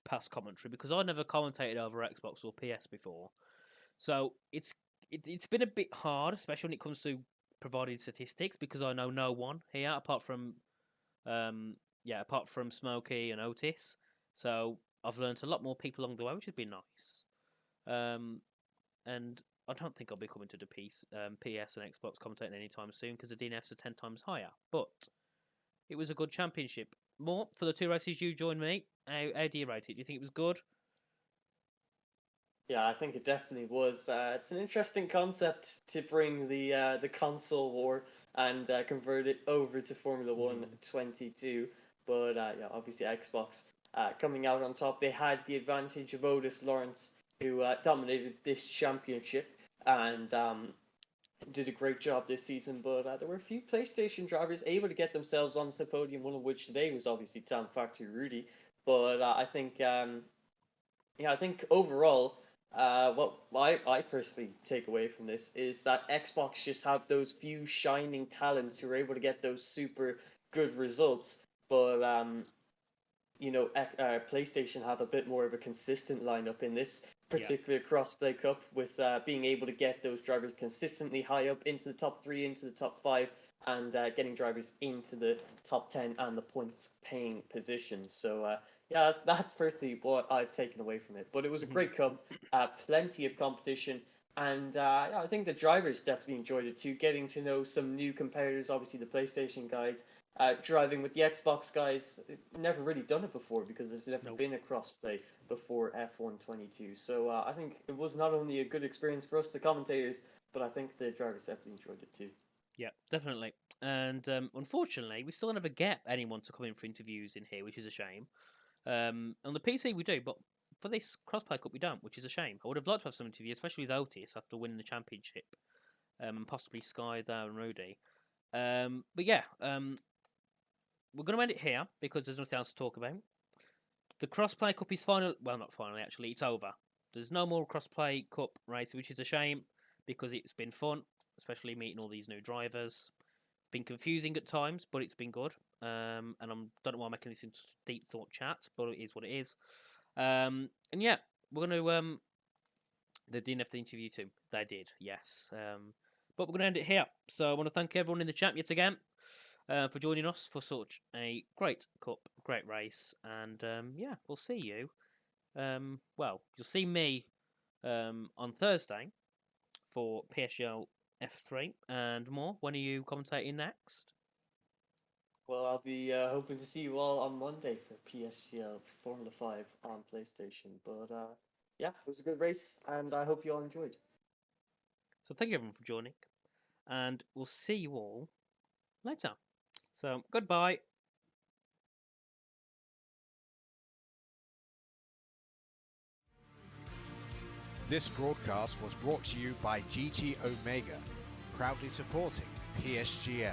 past commentary because I never commentated over Xbox or PS before. So it's been a bit hard, especially when it comes to providing statistics, because I know no one here apart from Smokey and Otis. So I've learned a lot more people along the way, which has been nice. And I don't think I'll be coming to the PS and Xbox commentating anytime soon because the DNFs are 10 times higher. But it was a good championship. More for the 2 races you joined me. How do you rate it? Do you think it was good? Yeah, I think it definitely was. It's an interesting concept to bring the console war and convert it over to Formula One 22. But yeah, obviously Xbox coming out on top. They had the advantage of Otis Lawrence, who dominated this championship and did a great job this season. But there were a few PlayStation drivers able to get themselves onto the podium. One of which today was obviously Talent Factory Rudy. But I think I think overall. What I personally take away from this is that Xbox just have those few shining talents who are able to get those super good results, but PlayStation have a bit more of a consistent lineup in this particular Crossplay Cup with being able to get those drivers consistently high up into the top 3, into the top 5, and getting drivers into the top 10 and the points paying positions. So yeah, that's personally what I've taken away from it. But it was a great cup, plenty of competition, and yeah, I think the drivers definitely enjoyed it too, getting to know some new competitors, obviously the PlayStation guys, driving with the Xbox guys. Never really done it before because there's never been a crossplay before F1 22. So I think it was not only a good experience for us, the commentators, but I think the drivers definitely enjoyed it too. Yeah, definitely. And unfortunately, we still never get anyone to come in for interviews in here, which is a shame. On the PC we do, but for this Crossplay Cup we don't, which is a shame. I would have liked to have some interviews, especially with Otis after winning the championship, and possibly Sky there and Rudy. But yeah, we're going to end it here because there's nothing else to talk about. The Crossplay Cup is final. Well, not finally, actually. It's over. There's no more Crossplay Cup race, which is a shame because it's been fun, especially meeting all these new drivers. Been confusing at times, but it's been good. And I don't know why I'm making this into deep thought chat, but it is what it is. And yeah, we're going to they didn't have the interview too. They did, yes. But we're going to end it here. So I want to thank everyone in the chat yet again for joining us for such a great cup, great race. And yeah, we'll see you. Well, you'll see me on Thursday for PSGL F3 and more. When are you commentating next? Well, I'll be hoping to see you all on Monday for PSGL Formula 5 on PlayStation. But yeah, it was a good race, and I hope you all enjoyed. So thank you everyone for joining, and we'll see you all later. So goodbye. This broadcast was brought to you by GT Omega, proudly supporting PSGL.